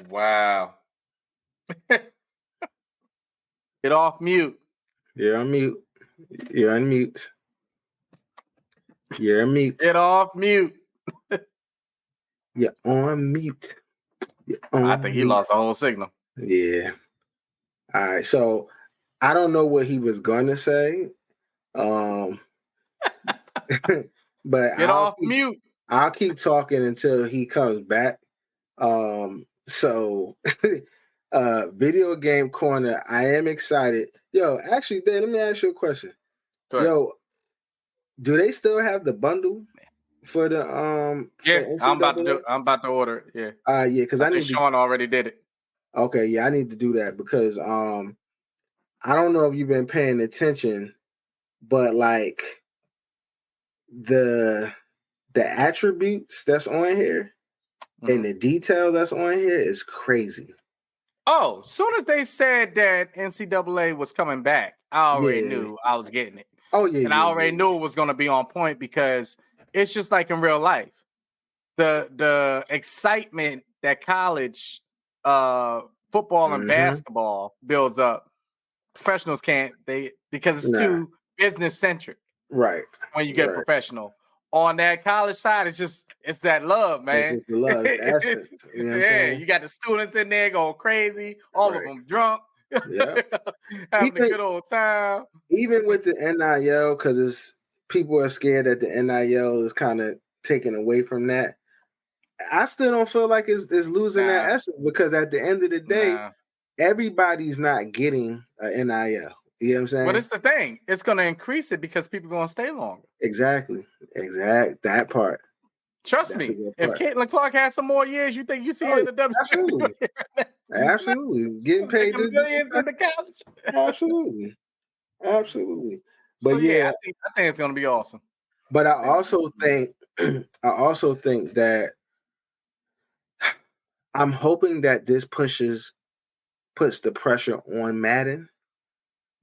Wow. Get off mute. You're on mute. You're on mute. You're on mute. Get off mute. You're on mute. I think he lost the whole signal. Yeah. All right. So I don't know what he was gonna say. But get off mute. I'll keep talking until he comes back. So video game corner, I am excited. Yo, actually, Dan, let me ask you a question. Yo, do they still have the bundle for the Yeah, I'm about to order it. Yeah. Yeah, because I need Sean already did it. Okay, yeah, I need to do that because I don't know if you've been paying attention, but like the attributes that's on here and the detail that's on here is crazy. Oh, soon as they said that NCAA was coming back, I already knew I was getting it. Oh, yeah. And I already knew it was going to be on point because it's just like in real life. The excitement that college football and basketball builds up, professionals can't, because it's too business centric. Right. When you get professional. On that college side, it's that love, man. It's just the love, it's the essence. You know what I'm saying? You got the students in there going crazy, all of them drunk, having a good old time. Even with the NIL, because people are scared that the NIL is kind of taken away from that. I still don't feel like it's losing that essence, because at the end of the day, everybody's not getting an NIL. You know what I'm saying? But it's the thing. It's going to increase it because people are going to stay longer. Exactly. That part. Trust me. If Caitlin Clark has some more years, you think you see her in the WNBA? Absolutely. Getting paid millions in the college. Absolutely. But so, I think it's going to be awesome. But I also think that I'm hoping that this puts the pressure on Madden,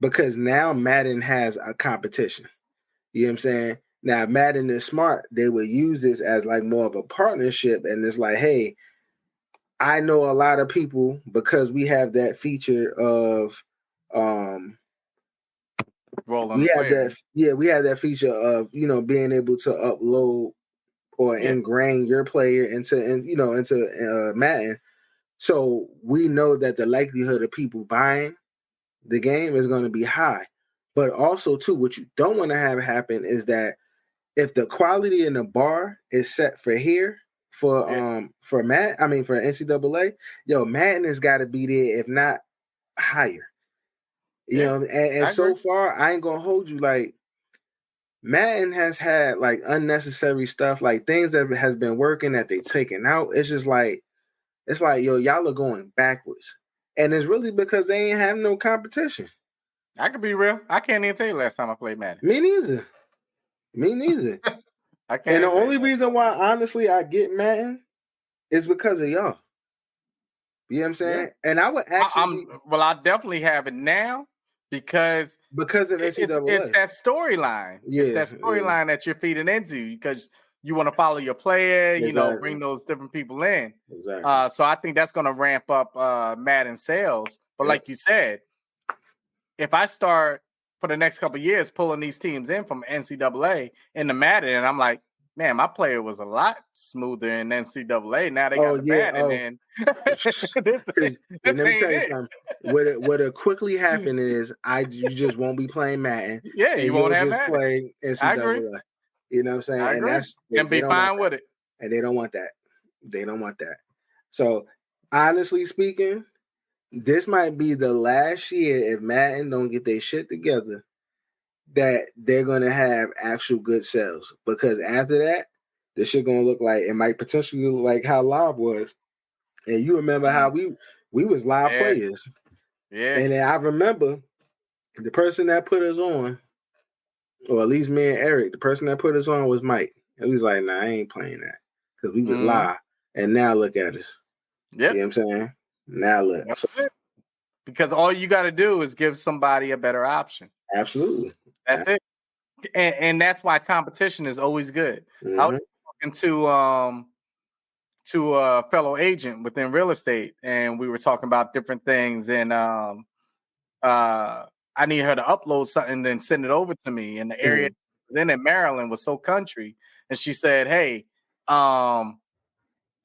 because now Madden has a competition. You know what I'm saying? Now, if Madden is smart, they would use this as like more of a partnership, and it's like, hey, I know a lot of people because we have that feature of we have that feature of, you know, being able to upload or ingrain your player into Madden. So we know that the likelihood of people buying the game is going to be high. But also, too, what you don't want to have happen is that if the quality in the bar is set for here for NCAA, Madden has got to be there, if not higher. You know, and so far, I ain't gonna hold you, like, Madden has had like unnecessary stuff, like things that has been working that they taken out. It's just like, y'all are going backwards. And it's really because they ain't have no competition. I could be real. I can't even tell you last time I played Madden. Me neither. I can't. And the only reason why, honestly, I get Madden is because of y'all. You know what I'm saying? Yeah. And I would actually... I definitely have it now because of NCAA. It's that storyline. Yeah, it's that storyline that you're feeding into, because you want to follow your player, exactly. Bring those different people in. Exactly. So I think that's going to ramp up Madden sales. But like you said, if I start for the next couple of years pulling these teams in from NCAA into Madden, and I'm like, man, my player was a lot smoother in NCAA. Now they got the Madden, and let me tell you something. What'll quickly happen is you just won't be playing Madden. Yeah, you won't have Madden. Play NCAA. I agree. You know what I'm saying? I agree. And be fine with it. And they don't want that. So honestly speaking, this might be the last year, if Madden don't get their shit together, that they're gonna have actual good sales. Because after that, this shit gonna look like, it might potentially look like how Live was. And you remember how we was live players. Yeah. And then I remember the person that put us on, or at least me and Eric, the person that put us on was Mike. And we was like, nah, I ain't playing that. Because we was live. And now look at us. Yep. You know what I'm saying? Now look. Because all you got to do is give somebody a better option. Absolutely. That's it. And that's why competition is always good. Mm-hmm. I was talking to a fellow agent within real estate, and we were talking about different things, and I need her to upload something and then send it over to me. And the area then in Maryland was so country, and she said, hey,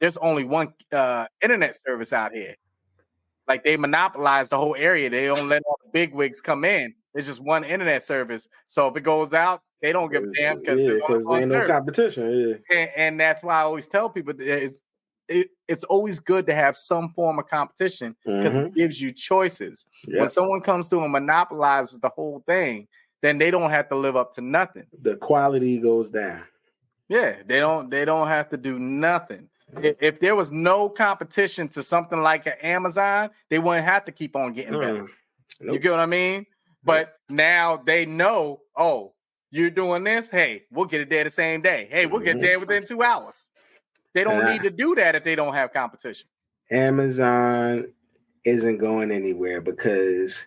there's only one internet service out here. Like, they monopolize the whole area. They don't let all the big wigs come in. It's just one internet service. So if it goes out, they don't give a damn, because there's only no competition. Yeah. And that's why I always tell people it's always good to have some form of competition, because it gives you choices. Yep. When someone comes through and monopolizes the whole thing, then they don't have to live up to nothing. The quality goes down. Yeah, they don't have to do nothing. If there was no competition to something like an Amazon, they wouldn't have to keep on getting better. Nope. You get what I mean? But now they know, oh, you're doing this. Hey, we'll get it there the same day. Hey, we'll get there within 2 hours. They don't need to do that if they don't have competition. Amazon isn't going anywhere, because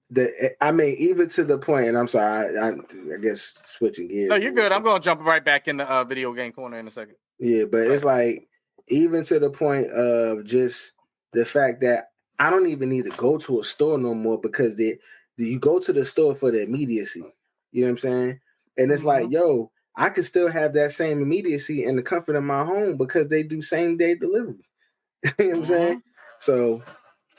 even to the point, and I'm sorry, I guess switching gears. No, you're good. I'm going to jump right back in the video game corner in a second. Yeah, but it's like, even to the point of just the fact that I don't even need to go to a store no more, because you go to the store for the immediacy. You You know what I'm saying? And it's like, yo, I could still have that same immediacy in the comfort of my home because they do same day delivery. You know what I'm saying? So,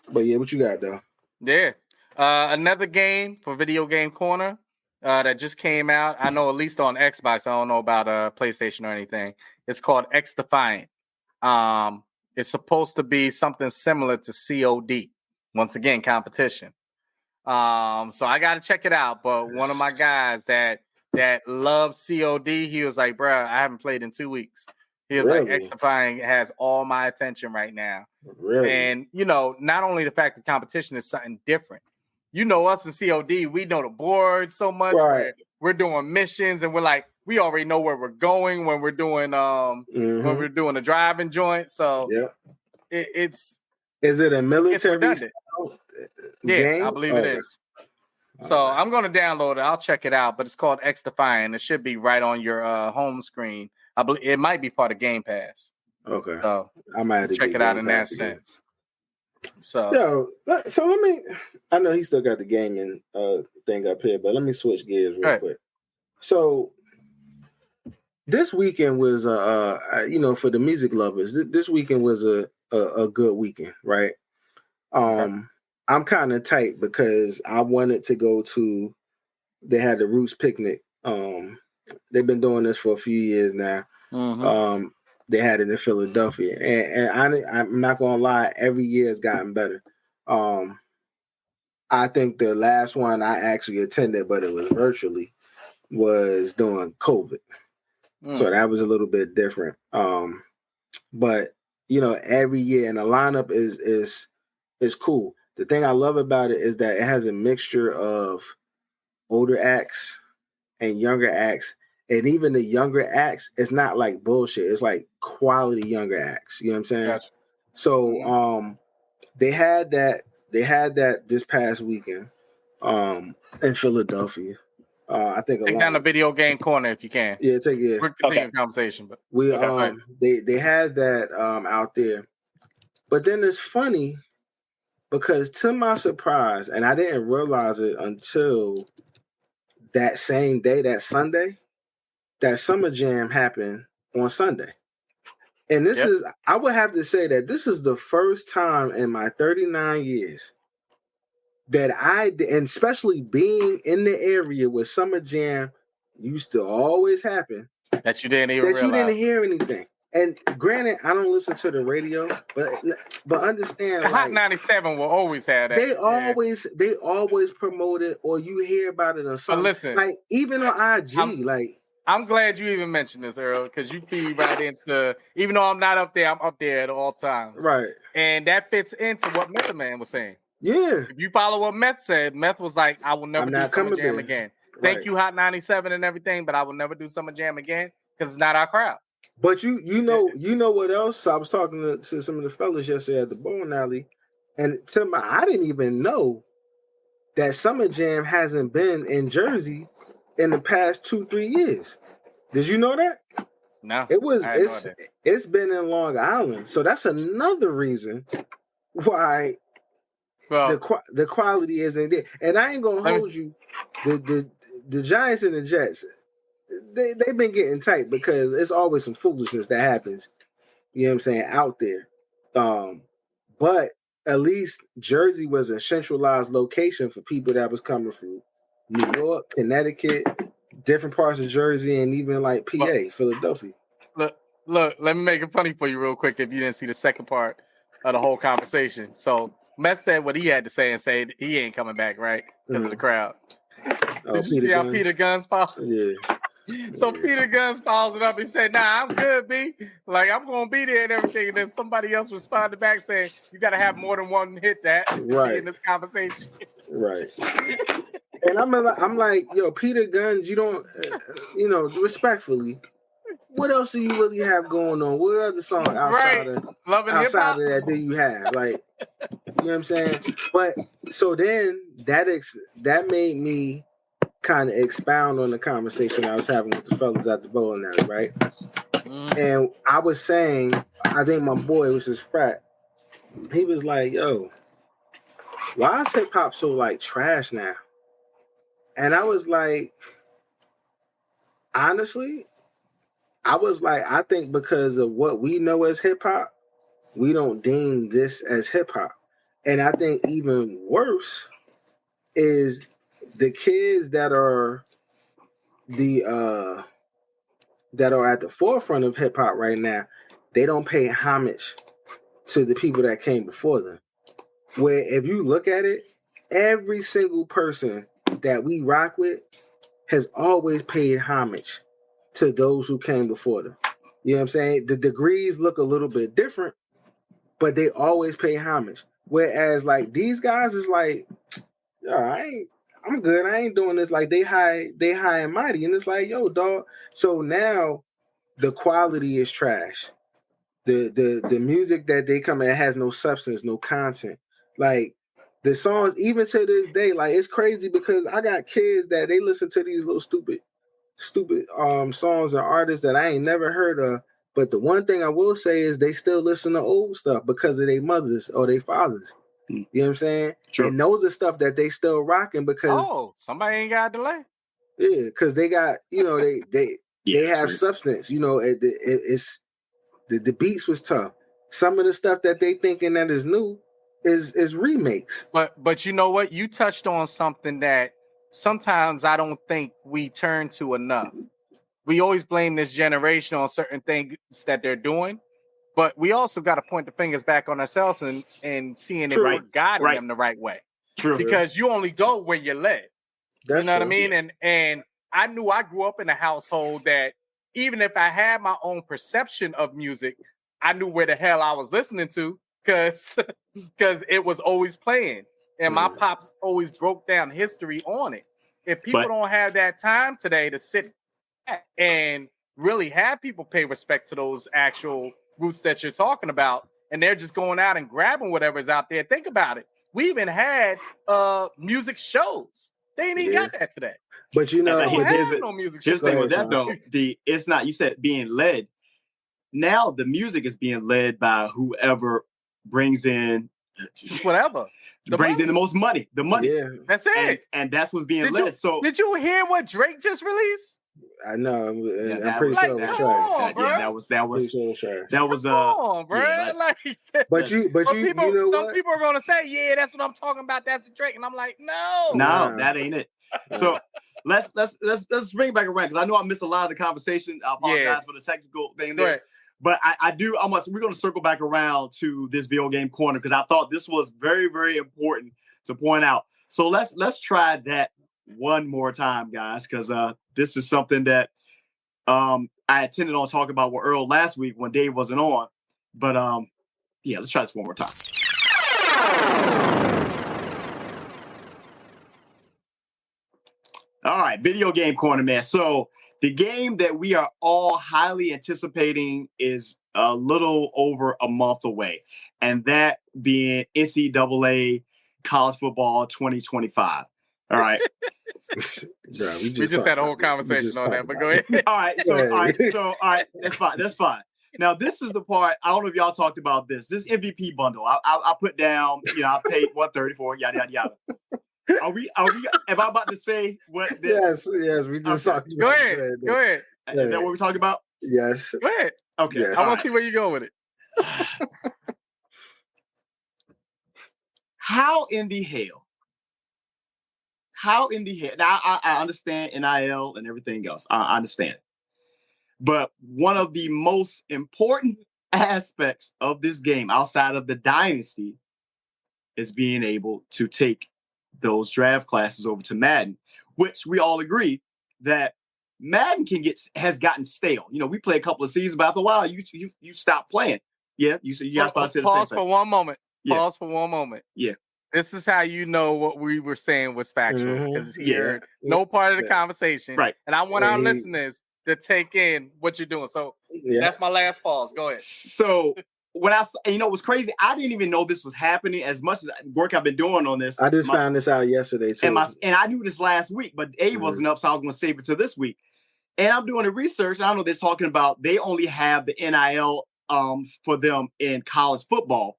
but yeah, what you got though? Yeah. Another game for Video Game Corner that just came out. I know at least on Xbox. I don't know about PlayStation or anything. It's called X Defiant. It's supposed to be something similar to COD. Once again, competition. So I got to check it out. But one of my guys that loves COD, he was like, bro, I haven't played in 2 weeks. He was like, X Defiant has all my attention right now. Really? And, you know, not only the fact that competition is something different. You know us in COD, we know the board so much. Right. We're doing missions and we're like, we already know where we're going when we're doing the driving joint. So it's is it a military game? Yeah, I believe it is. So I'm going to download it. I'll check it out, but it's called X Defiant. It should be right on your home screen. I believe it might be part of Game Pass. Okay. So I might have to check it out in that sense. So let me. I know he still got the gaming thing up here, but let me switch gears real quick. So this weekend was for the music lovers. This weekend was a good weekend, right? I'm kind of tight because I wanted to go to. They had the Roots picnic. They've been doing this for a few years now. They had it in Philadelphia, and I'm not gonna lie, every year has gotten better. I think the last one I actually attended, but it was virtually, was during COVID, so that was a little bit different. But you know, every year, and the lineup is cool. The thing I love about it is that it has a mixture of older acts and younger acts. And even the younger acts, it's not like bullshit. It's like quality younger acts. You know what I'm saying? Gotcha. So they had that this past weekend in Philadelphia. I think take down the Video Game Corner if you can. Yeah, We're continuing the conversation, but they had that out there. But then it's funny because to my surprise, and I didn't realize it until that same day, that Sunday, that Summer Jam happened on Sunday. And this is, I would have to say that this is the first time in my 39 years that and especially being in the area where Summer Jam used to always happen, that you didn't even realize. You didn't hear anything. And granted, I don't listen to the radio, but understand, the Hot 97 will always have that. They always promote it, or you hear about it or something. But listen, like even on IG, I'm glad you even mentioned this, Earl, because you feed right into, even though I'm not up there, I'm up there at all times. Right. And that fits into what Method Man was saying. Yeah. If you follow what Meth said, Meth was like, I will never do Summer Jam again. Thank you, Hot 97 and everything, but I will never do Summer Jam again because it's not our crowd. But you know what else? I was talking to some of the fellas yesterday at the bowling alley, and I didn't even know that Summer Jam hasn't been in Jersey in the past 2-3 years. Did you know that? No. It's been in Long Island, so that's another reason why the quality isn't there. And I ain't gonna hold you. The Giants and the Jets, they've been getting tight because it's always some foolishness that happens. You know what I'm saying, out there. But at least Jersey was a centralized location for people that was coming from New York, Connecticut, different parts of Jersey, and even like PA, Philadelphia. Look, let me make it funny for you real quick if you didn't see the second part of the whole conversation. So Mess said what he had to say and said he ain't coming back, right? Because of the crowd. Did you see how Peter Guns followed? Yeah. So Peter Guns follows it up and said, nah, I'm good, B. Like, I'm going to be there and everything. And then somebody else responded back saying, you got to have more than one hit that in this conversation. Right. And I'm like, yo, Peter Guns, you don't, respectfully, what else do you really have going on? What other song outside of that do you have? Like, you know what I'm saying? But so then that made me kind of expound on the conversation I was having with the fellas at the bowling alley, right? And I was saying, I think my boy, which is Frat, he was like, yo, why is hip hop so like trash now? And I was like, honestly, I think because of what we know as hip hop, we don't deem this as hip hop. And I think even worse is the kids that are at the forefront of hip hop right now, they don't pay homage to the people that came before them. Where if you look at it, every single person that we rock with has always paid homage to those who came before them. You know what I'm saying? The degrees look a little bit different, but they always pay homage. Whereas like these guys is like, yeah, I'm good. I ain't doing this. Like they high and mighty. And it's like, yo, dog. So now the quality is trash. The music that they come in has no substance, no content. Like the songs, even to this day, like it's crazy because I got kids that they listen to these little stupid songs and artists that I ain't never heard of. But the one thing I will say is they still listen to old stuff because of their mothers or their fathers. You know what I'm saying? True. And those are stuff that they still rocking because somebody ain't got a delay. Yeah, because they got, they have substance. It's the beats was tough. Some of the stuff that they thinking that is new is remakes. But you know what? You touched on something that sometimes I don't think we turn to enough. We always blame this generation on certain things that they're doing, but we also got to point the fingers back on ourselves and seeing if we're guiding them the right way. True. Because you only go where you're led. That's you know true. what I mean? And I knew I grew up in a household that even if I had my own perception of music, I knew where the hell I was listening to because it was always playing. And my pops always broke down history on it. If people don't have that time today to sit and really have people pay respect to those actual roots that you're talking about, and they're just going out and grabbing whatever's out there. Think about it. We even had music shows. They ain't even got that today. But here's the thing with that though. It's not, you said being led. Now the music is being led by whoever brings in whatever. Brings in the most money. The money. Yeah. That's it. And that's what's being led. Did you hear what Drake just released? I know. I'm pretty sure it was come on, bro. That was come on, bro. Yeah, but you know some what? people are gonna say, yeah, that's what I'm talking about. That's the Drake, and I'm like, no, that ain't it. So let's bring it back around because I know I missed a lot of the conversation. I apologize for the technical thing there. Right. But we're going to circle back around to this video game corner because I thought this was very, very important to point out. So let's try that one more time, guys, because this is something that I intended on talking about with Earl last week when Dave wasn't on. But let's try this one more time. All right, video game corner, man. So the game that we are all highly anticipating is a little over a month away, and that being NCAA College Football 2025. All right. we just had a whole conversation on that, but go ahead. All right. That's fine. Now, this is the part, I don't know if y'all talked about this MVP bundle. I put down, I paid $134, yada, yada, yada. Am I about to say what this? Yes, we just talked about it. Go ahead. Is that what we're talking about? Yes. Go ahead. Okay. Yes. I want to see where you go with it. How in the hell? Now, I understand NIL and everything else. I understand it. But one of the most important aspects of this game outside of the dynasty is being able to take those draft classes over to Madden, which we all agree that Madden has gotten stale. We play a couple of seasons, but after a while, you stop playing. Yeah, you guys probably said the same Pause for one moment. Yeah. Pause for one moment. Yeah. This is how you know what we were saying was factual because it's no part of the conversation. Right. And I want our listeners to take in what you're doing. So that's my last pause. Go ahead. So when what's crazy, I didn't even know this was happening as much as work I've been doing on this. I just found this out yesterday too. And I knew this last week, but wasn't up, so I was going to save it to this week. And I'm doing the research. I know they're talking about they only have the NIL for them in college football.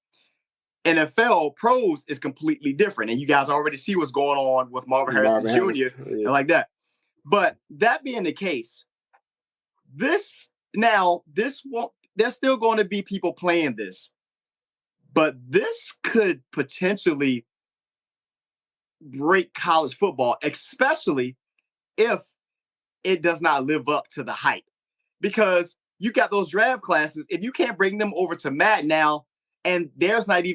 NFL pros is completely different. And you guys already see what's going on with Marvin Harrison Jr. and like that. But that being the case, This won't. There's still going to be people playing this, but this could potentially break college football, especially if it does not live up to the hype. Because you got those draft classes, if you can't bring them over to Madden now, and there's nothing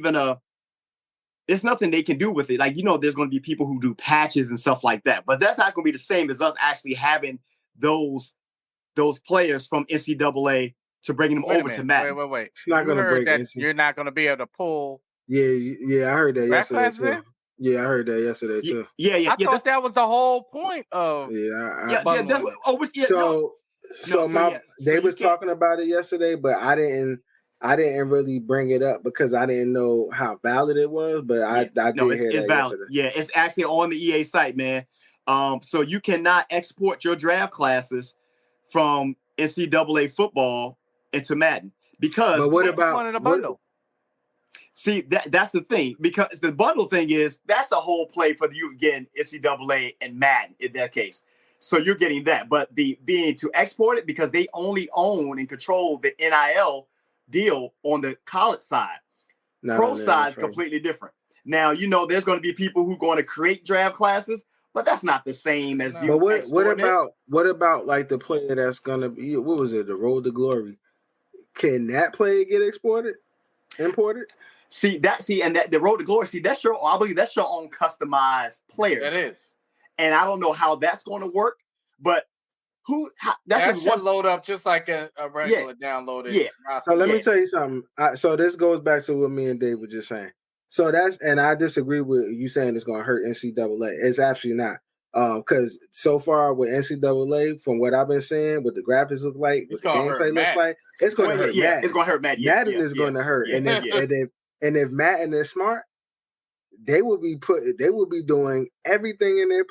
they can do with it. Like, there's going to be people who do patches and stuff like that, but that's not going to be the same as us actually having those players from NCAA to bringing them over to Madden. Wait. It's not going to break that you're not going to be able to pull. Yeah, I heard that yesterday too. Yeah, I heard that yesterday too. Yeah. I thought that was the whole point of. They was talking about it yesterday, but I didn't really bring it up because I didn't know how valid it was. But I did hear that valid. Yesterday. Yeah, it's actually on the EA site, man. So you cannot export your draft classes from NCAA football into Madden because. But what about the bundle? See, that's the thing, because the bundle thing is that's a whole play for you getting NCAA and Madden in that case. So you're getting that, but the being to export it because they only own and control the NIL deal on the college side. Pro side is completely different. Now, there's going to be people who are going to create draft classes, but that's not the same as you. But what about like the player that's going to be, what was it, the Road to Glory? Can that player get imported? And the Road to Glory. I believe that's your own customized player. That is. And I don't know how that's going to work, but that should load up just like a regular downloaded. Yeah. So let me tell you something. So this goes back to what me and Dave were just saying. So and I disagree with you saying it's going to hurt NCAA. It's actually not. Because so far with NCAA, from what I've been seeing, what the graphics look like, what the gameplay looks like, it's going to hurt Madden. It's going to hurt Madden. Madden is going to hurt. And if Madden is smart, they will be doing everything in their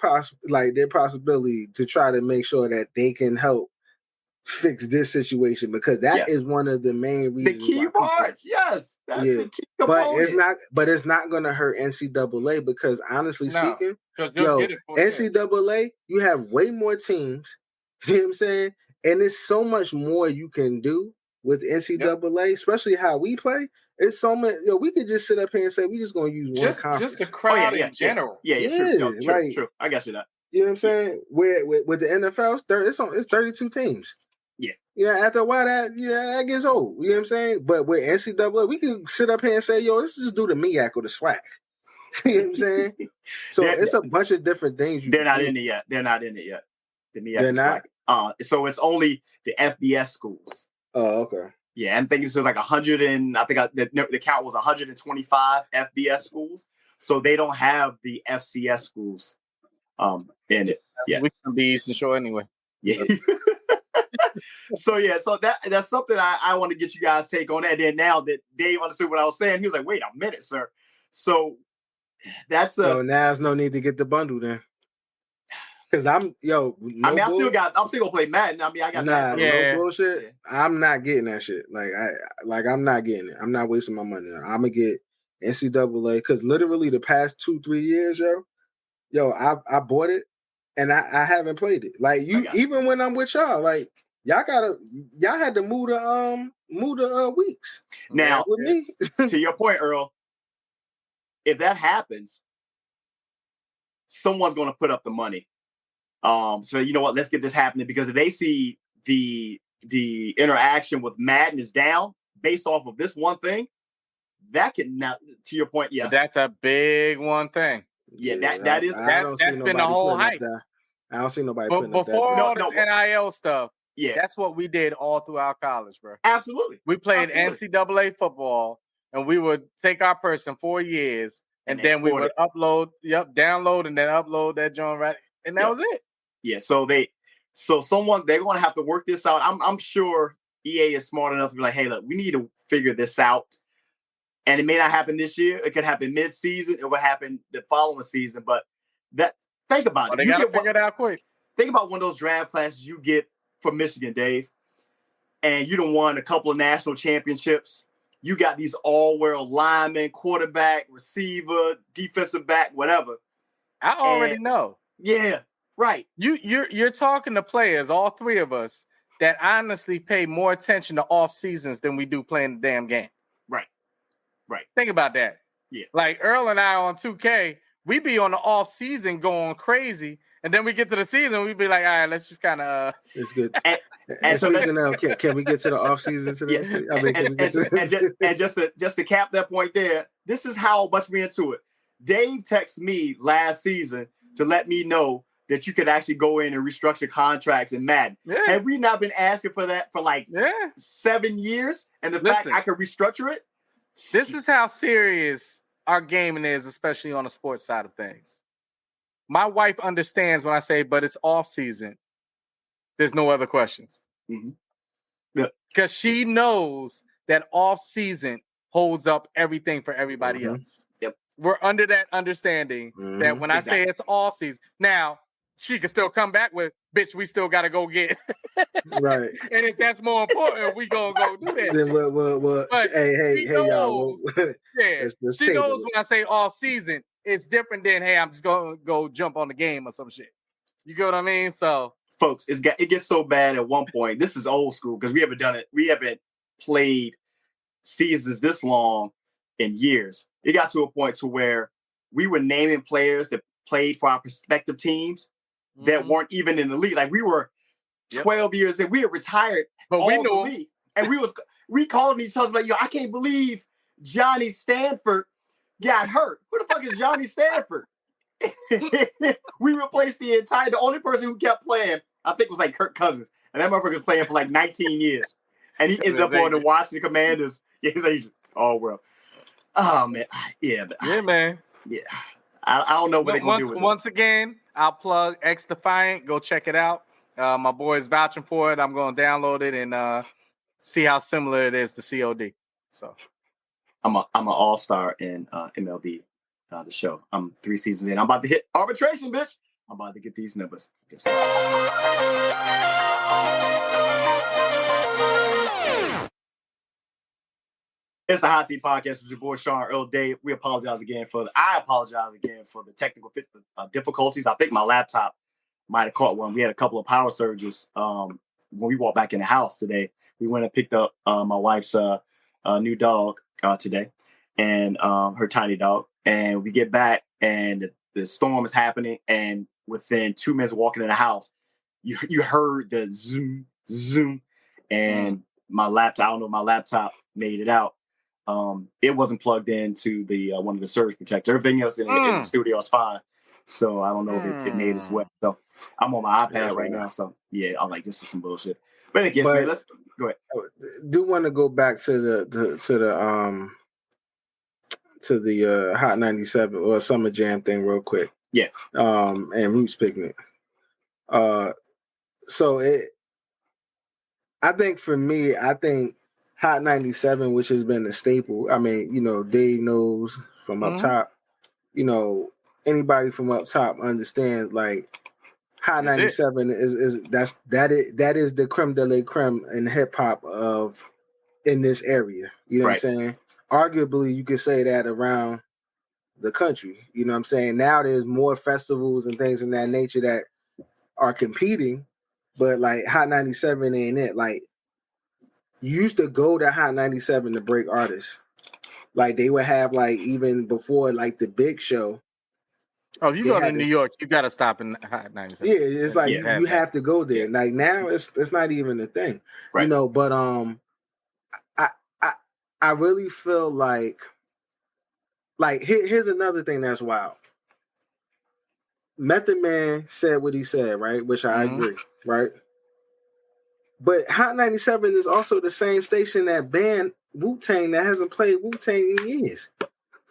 possibility to try to make sure that they can help fix this situation, because that is one of the main reasons. The key parts, yes. That's the key component. But it's not going to hurt NCAA because honestly speaking, NCAA, you have way more teams. You know what I'm saying? And there's so much more you can do with NCAA, especially how we play. It's so much. We could just sit up here and say we just going to use one conference. Just the crowd in general. True. I got you that. You know what I'm saying? With the NFL, it's 32 teams. Yeah, after a while that gets old. You know what I'm saying? But with NCAA, we can sit up here and say, let's just do the MEAC or the SWAC. You know what I'm saying? So it's a bunch of different things. They're not in it yet. The MEAC. They're not. So it's only the FBS schools. Oh, okay. Yeah, and I think it's like 100 and I think the count was 125 FBS schools. So they don't have the FCS schools in it. Yeah, we can be Eastern Shore anyway. Yeah. So that's something I want to get you guys' take on that. And then now that Dave understood what I was saying, he was like, "Wait a minute, sir." So that's now there's no need to get the bundle then. Because I'm still gonna play Madden. I got no bullshit. Yeah. I'm not getting that shit. I'm not getting it. I'm not wasting my money. I'm gonna get NCAA because literally the past 2-3 years, I bought it and I haven't played it. Like even when I'm with y'all, like y'all had to move the weeks. Now with me. To your point, Earl, if that happens, someone's gonna put up the money. So you know what? Let's get this happening, because if they see the interaction with Madden is down based off of this one thing, that can now, to your point, yes, that's a big one thing. Yeah, that's been the whole hype. I don't see nobody putting up that. Before all this NIL stuff, that's what we did all throughout college, bro. Absolutely, we played NCAA football, and we would take our person 4 years, and then we would download, and then upload that joint right, and that was it. Yeah, they're going to have to work this out. I'm sure EA is smart enough to be like, hey, look, we need to figure this out. And it may not happen this year. It could happen mid-season. It will happen the following season. But think about it. They got to figure it out quick. Think about one of those draft classes you get from Michigan, Dave, and you done won a couple of national championships. You got these all-world linemen, quarterback, receiver, defensive back, whatever. I already know. Yeah. Right. You're talking to players, all three of us, that honestly pay more attention to off seasons than we do playing the damn game. Right. Think about that. Yeah. Like Earl and I on 2K, we be on the off season going crazy, and then we get to the season, we be like, all right, let's just kind of. It's good. And so can we get to the off season today? Yeah. I mean, just to cap that point there, this is how much we into it. Dave texted me last season to let me know that you could actually go in and restructure contracts in Madden. Yeah. Have we not been asking for that for like 7 years? And the fact I could restructure it? This is how serious our gaming is, especially on the sports side of things. My wife understands when I say, but it's off season. There's no other questions. Because she knows that off season holds up everything for everybody else. Yep. We're under that understanding that when I say it's off season, now she can still come back with, bitch, we still got to go get. Right. And if that's more important, we going to go do that. Then well, but hey, y'all. Well, she knows when I say off season, it's different than, hey, I'm just going to go jump on the game or some shit. You get what I mean? So, folks, it gets so bad at one point. This is old school because we haven't done it. We haven't played seasons this long in years. It got to a point to where we were naming players that played for our prospective teams that weren't even in the league. Like we were 12 years in. We had retired, but we knew the league, and we called each other like, yo, I can't believe Johnny Stanford got hurt. Who the fuck is Johnny Stanford? We replaced the only person who kept playing, I think, was like Kirk Cousins. And that motherfucker was playing for like 19 years. And he ended up on the Washington Commanders. Yeah, he's Asian. Oh, well. Oh, man. Yeah. Man. Yeah. I don't know what they're going to do with Once again, I'll plug X Defiant. Go check it out. My boy is vouching for it. I'm going to download it and see how similar it is to COD. So I'm an all-star in MLB, the show. I'm 3 seasons in. I'm about to hit arbitration, bitch. I'm about to get these numbers. It's the Hot Seat Podcast with your boy Sean Earl Dave. I apologize again for the technical difficulties. I think my laptop might have caught one. We had a couple of power surges when we walked back in the house today. We went and picked up my wife's new dog today, and her tiny dog. And we get back, and the storm is happening. And within 2 minutes walking in the house, you heard the zoom, zoom, and my laptop. I don't know if my laptop made it out. It wasn't plugged into the one of the surge protectors. Everything else in the studio is fine. So I don't know if it made its way. So I'm on my iPad right now. So yeah, I'm like, this is some bullshit. But again, man, let's go ahead. I do want to go back to the Hot 97 or Summer Jam thing real quick. Yeah. And Roots Picnic. So I think for me, Hot 97, which has been a staple. I mean, Dave knows from up top. Anybody from up top understands. Like Hot 97 is the creme de la creme in hip hop in this area. You know what I'm saying? Arguably, you could say that around the country. You know what I'm saying? Now there's more festivals and things in that nature that are competing, but like Hot 97 ain't it. Like, you used to go to Hot 97 to break artists. Like they would have like even before like the big show. Oh, you go to New York, you got to stop in Hot 97. Yeah, it's like you have to go there. Like now, it's not even a thing, But I really feel like here's another thing that's wild. Method Man said what he said, right? Which I agree, right? But Hot 97 is also the same station that banned Wu-Tang that hasn't played Wu-Tang in years.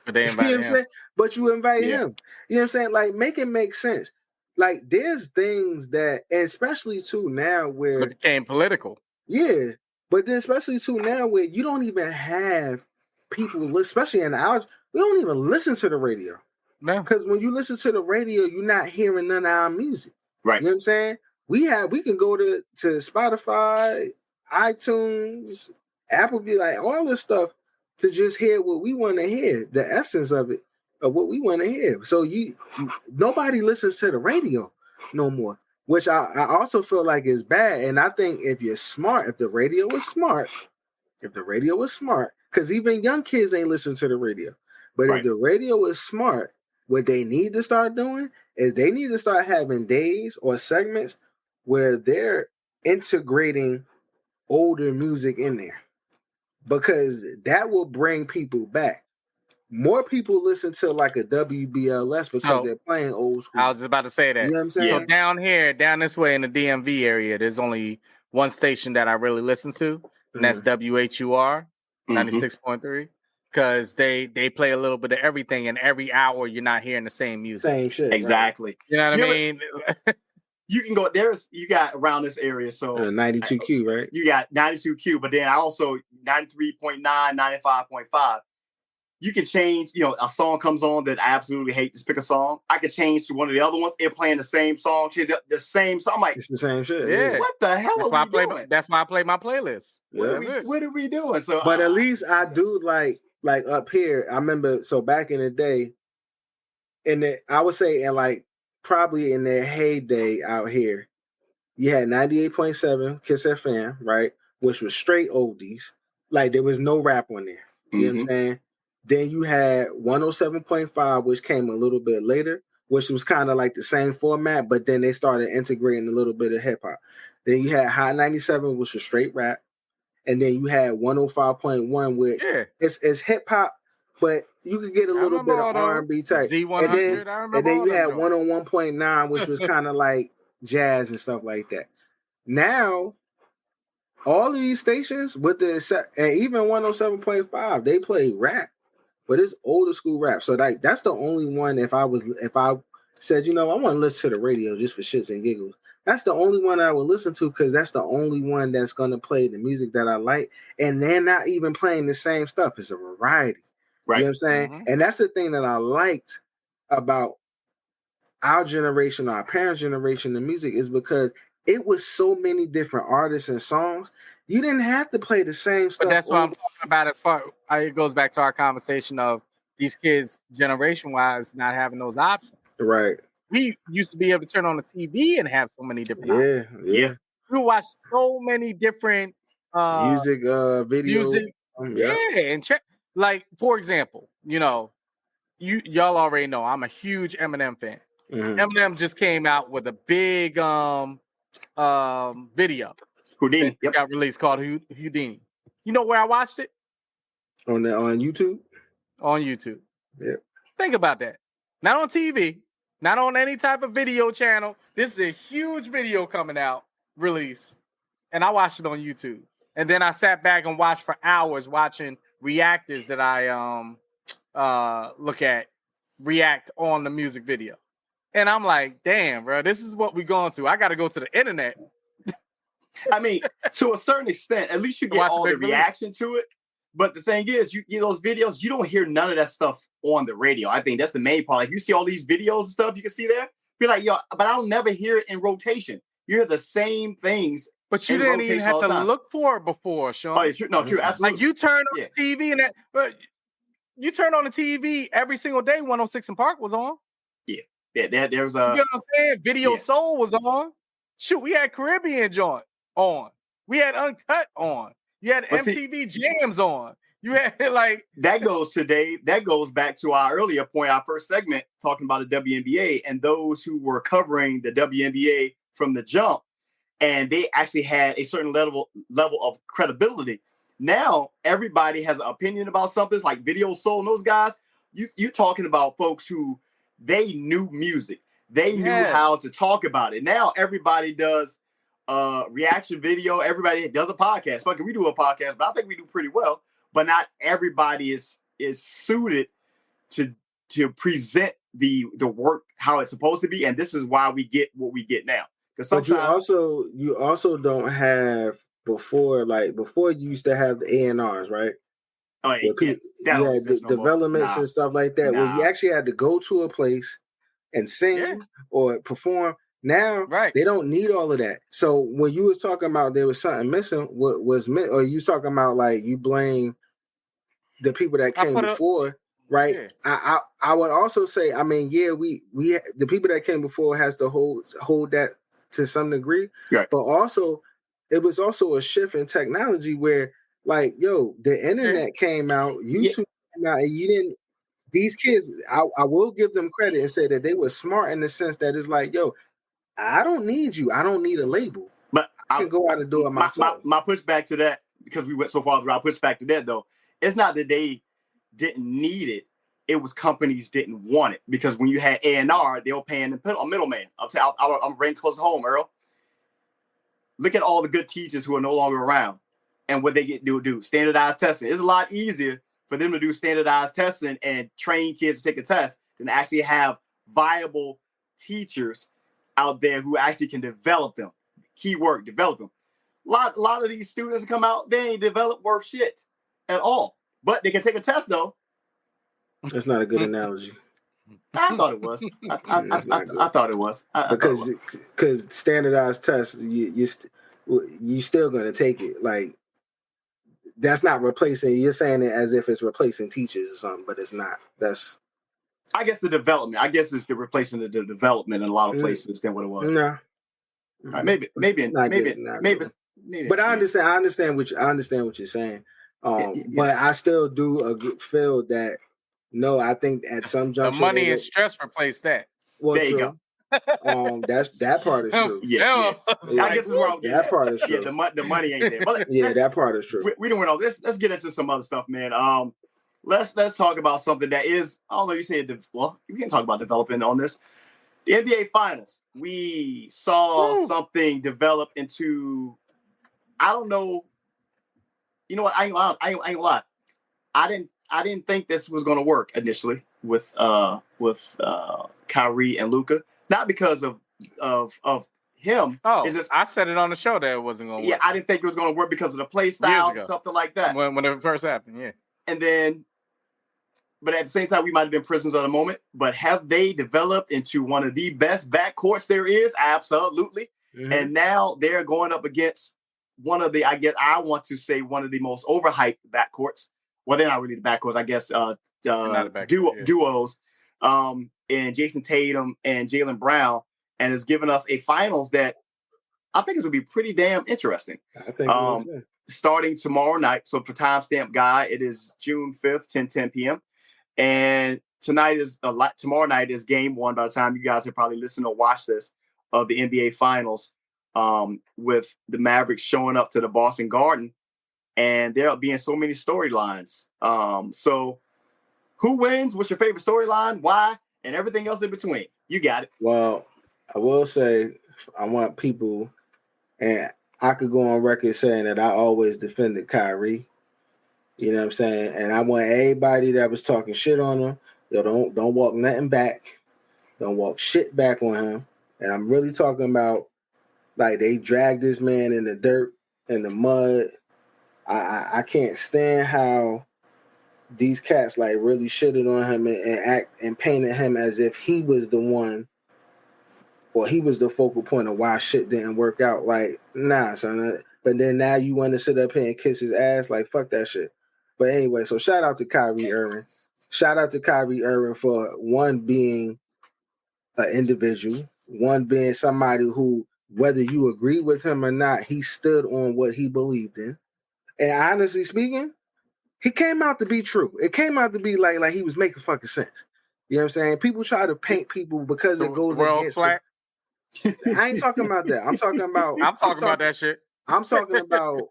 But they invite him. Saying? But you invite him. You know what I'm saying? Like, make it make sense. Like, there's things that, and especially too now where it became political. Yeah. But then especially too now where you don't even have people, especially in our, we don't even listen to the radio. No. Because when you listen to the radio, you're not hearing none of our music. Right. You know what I'm saying? We can go to Spotify, iTunes, Apple, like all this stuff to just hear what we want to hear, the essence of it, of what we want to hear. So nobody listens to the radio no more. which I also feel like is bad. And I think if you're smart, if the radio was smart, because even young kids ain't listen to the radio. But if the radio is smart, what they need to start doing is they need to start having days or segments where they're integrating older music in there, because that will bring people back. More people listen to like a WBLS because they're playing old school. I was about to say that. You know what I'm saying? So down this way in the DMV area, there's only one station that I really listen to, and that's WHUR 96.3. Because they play a little bit of everything, and every hour you're not hearing the same music. Same shit. Exactly. Right? You know what I mean? You can go, you got around this area. So 92Q, right? You got 92Q, but then I also 93.9, 95.5. You can change, a song comes on that I absolutely hate. Just pick a song. I can change to one of the other ones. They're playing the same song, the same song. I'm like, it's the same shit. Yeah. What the hell that's are we doing? That's why I play my playlist. What are we doing? So, but at least I do like up here. I remember, so back in the day, I would say probably in their heyday out here, you had 98.7 Kiss FM, right? Which was straight oldies. Like there was no rap on there. You know what I'm saying? Then you had 107.5, which came a little bit later, which was kind of like the same format, but then they started integrating a little bit of hip hop. Then you had Hot 97, which was straight rap. And then you had 105.1, which it's hip hop, but you could get a little bit of R&B type. Z100, and then you had 101.9, which was kind of like jazz and stuff like that. Now, all of these stations, and even 107.5, they play rap, but it's older school rap. So that's the only one. If I said, I want to listen to the radio just for shits and giggles, that's the only one I would listen to, because that's the only one that's going to play the music that I like. And they're not even playing the same stuff. It's a variety. Right. You know what I'm saying? And that's the thing that I liked about our generation, our parents' generation, the music, is because it was so many different artists and songs. You didn't have to play the same stuff. But that's what I'm talking about. As far it goes back to our conversation of these kids, generation-wise, not having those options. Right. We used to be able to turn on the TV and have so many different options. Yeah. We watch so many different music, video. And like, for example, y'all already know I'm a huge Eminem fan. Eminem just came out with a big video. Houdini. It got released called Houdini. You know where I watched it? On YouTube? On YouTube. Yeah. Think about that. Not on TV, not on any type of video channel. This is a huge video coming out, release. And I watched it on YouTube. And then I sat back and watched for hours watching reactors that I react on the music video. And I'm like, damn, bro, this is what we're going to. I got to go to the internet. I mean, to a certain extent, at least you get all the reaction to it. But the thing is, you those videos, you don't hear none of that stuff on the radio. I think that's the main part. Like, you see all these videos and stuff you can see there. You're like, but I'll never hear it in rotation. You hear the same things. But you didn't even have to look for it before, Sean. Oh, true. No, true. Absolutely. Like, you turn on the TV but you turn on the TV every single day. 106 in Park was on. Yeah. There's you know what I'm saying? Video Soul was on. Shoot, we had Caribbean joint on. We had Uncut on. You had MTV Jams on. You had that goes back to our earlier point, our first segment, talking about the WNBA and those who were covering the WNBA from the jump, and they actually had a certain level of credibility. Now everybody has an opinion about something. It's like Video Soul and those guys. You talking about folks who they knew music. They knew how to talk about it. Now everybody does reaction video. Everybody does a podcast. Fucking, we do a podcast, but I think we do pretty well. But not everybody is suited to present the work how it's supposed to be, and this is why we get what we get now. Because sometimes you also don't have before you used to have the A&Rs, right? Oh yeah, the developments and stuff like that. Where you actually had to go to a place and sing or perform. Now they don't need all of that. So when you was talking about there was something missing, what was or you talking about like you blame the people that came before, right? Yeah. I would also say, I mean, we the people that came before has to hold that to some degree. Right. But also, it was also a shift in technology where, like, yo, the internet came out, YouTube came out, and you didn't. These kids, I will give them credit and say that they were smart in the sense that it's like, yo, I don't need you. I don't need a label. But I can go out and do it myself. My pushback to that, because we went so far, I push back to that though. It's not that they didn't need it. It was companies didn't want it, because when you had A&R, they were paying a middleman. I'm bringing close to home, Earl. Look at all the good teachers who are no longer around, and what they get to do standardized testing. It's a lot easier for them to do standardized testing and train kids to take a test than actually have viable teachers out there who actually can develop them. Keyword, develop them. A lot of these students that come out, they ain't developed worth shit at all. But they can take a test though. That's not a good analogy. I thought it was. I thought it was. Because standardized tests, you still gonna take it. Like, that's not replacing. You're saying it as if it's replacing teachers or something, but it's not. That's. I guess the development. I guess it's the replacing the development in a lot of places than what it was. No. Right, maybe. But I understand what you're saying. But I still do feel that. No, I think at some juncture, the money and stress replace that. Well, there you true. go. That part is true. Yeah. I guess that part is true. Yeah, the money ain't there. But that part is true. We don't want to. Let's get into some other stuff, man. Let's talk about something that is. I don't know. You say we can talk about developing on this. The NBA Finals. We saw something develop into. I don't know. You know what? I ain't gonna lie. I didn't think this was going to work initially with Kyrie and Luka. Not because of him. Oh, it's just, I said it on the show that it wasn't going to work. Yeah, I didn't think it was going to work because of the play style, something like that. When it first happened, yeah. And then, but at the same time, we might have been prisoners of the moment. But have they developed into one of the best backcourts there is? Absolutely. Mm-hmm. And now they're going up against one of the, I want to say, one of the most overhyped backcourts. Well, they're not really the backcourts, I guess. Duos, and Jason Tatum and Jaylen Brown, and has given us a finals that I think it would be pretty damn interesting. I think starting tomorrow night. So for timestamp guy, it is June 5th, 10 p.m. And tomorrow night is game one. By the time you guys have probably listened or watched this, of the NBA Finals, with the Mavericks showing up to the Boston Garden. And there being so many storylines. So who wins? What's your favorite storyline? Why? And everything else in between. You got it. Well, I will say I want people, and I could go on record saying that I always defended Kyrie. You know what I'm saying? And I want everybody that was talking shit on him, don't walk nothing back. Don't walk shit back on him. And I'm really talking about, like, they dragged this man in the dirt, in the mud. I can't stand how these cats like really shitted on him and painted him as if he was the one, or he was the focal point of why shit didn't work out. Like, nah, son. But then now you want to sit up here and kiss his ass? Like, fuck that shit. But anyway, so shout out to Kyrie Irving. Shout out to Kyrie Irving for, one, being an individual, one, being somebody who, whether you agree with him or not, he stood on what he believed in. And honestly speaking, he came out to be true. It came out to be like he was making fucking sense. You know what I'm saying? People try to paint people because it goes against flat. I ain't talking about that. I'm talking about that shit. I'm talking about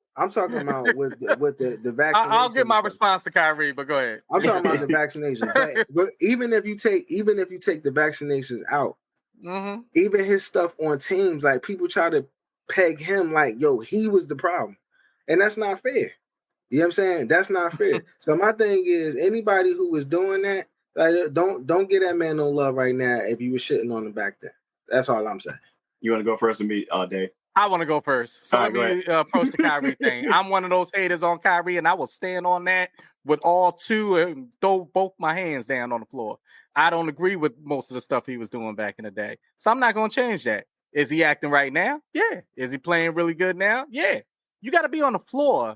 with the vaccination. I'll get my response to Kyrie, but go ahead. I'm talking about the vaccination. But even if you take the vaccinations out, mm-hmm. even his stuff on teams, like, people try to peg him like, yo, he was the problem. And that's not fair. You know what I'm saying? That's not fair. So my thing is, anybody who was doing that, like, don't get that man no love right now if you were shitting on him back then. That's all I'm saying. You want to go first or me, Dave? I want to go first. So let me approach the Kyrie thing. I'm one of those haters on Kyrie, and I will stand on that with all two and throw both my hands down on the floor. I don't agree with most of the stuff he was doing back in the day. So I'm not going to change that. Is he acting right now? Yeah. Is he playing really good now? Yeah. You got to be on the floor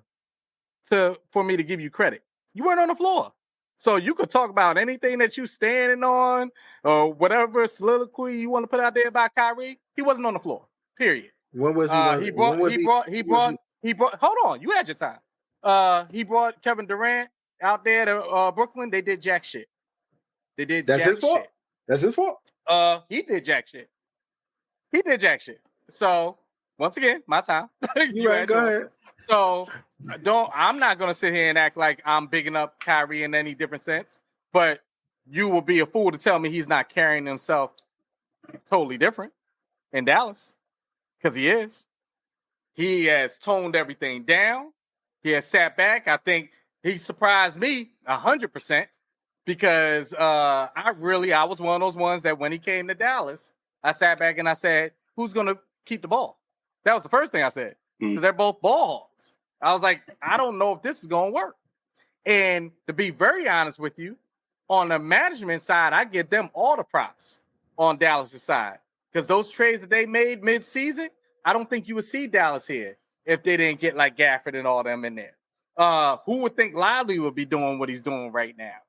for me to give you credit. You weren't on the floor. So you could talk about anything that you standing on or whatever soliloquy you want to put out there about Kyrie. He wasn't on the floor. Period. When was he brought. Hold on, you had your time. He brought Kevin Durant out there to Brooklyn. They did jack shit. That's his fault. That's his fault. He did jack shit. So once again, my time. You right, go ahead. So I'm not gonna sit here and act like I'm bigging up Kyrie in any different sense, but you will be a fool to tell me he's not carrying himself totally different in Dallas, because he is. He has toned everything down. He has sat back. I think he surprised me 100%, because I was one of those ones that when he came to Dallas, I sat back and I said, who's going to keep the ball? That was the first thing I said, because they're both ball hogs. I was like, I don't know if this is going to work. And to be very honest with you, on the management side, I give them all the props on Dallas' side, because those trades that they made mid-season, I don't think you would see Dallas here if they didn't get like Gafford and all them in there. Who would think Lively would be doing what he's doing right now?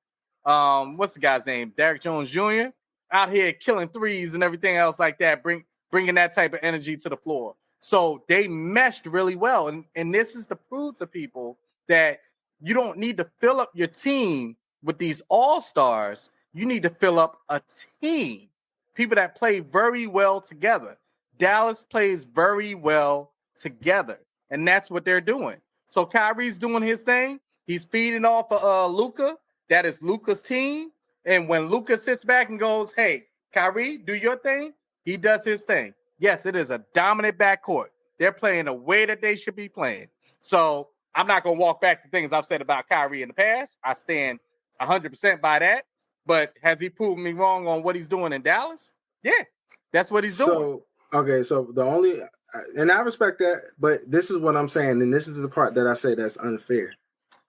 What's the guy's name? Derrick Jones Jr. out here killing threes and everything else like that, bringing that type of energy to the floor. So they meshed really well. And this is to prove to people that you don't need to fill up your team with these all-stars. You need to fill up a team. People that play very well together. Dallas plays very well together, and that's what they're doing. So Kyrie's doing his thing. He's feeding off of Luka. That is Luka's team. And when Luka sits back and goes, hey, Kyrie, do your thing, he does his thing. Yes, it is a dominant backcourt. They're playing the way that they should be playing. So I'm not going to walk back to things I've said about Kyrie in the past. I stand 100% by that. But has he proven me wrong on what he's doing in Dallas? Yeah, that's what he's doing. Okay, so the only, and I respect that, but this is what I'm saying, and this is the part that I say that's unfair.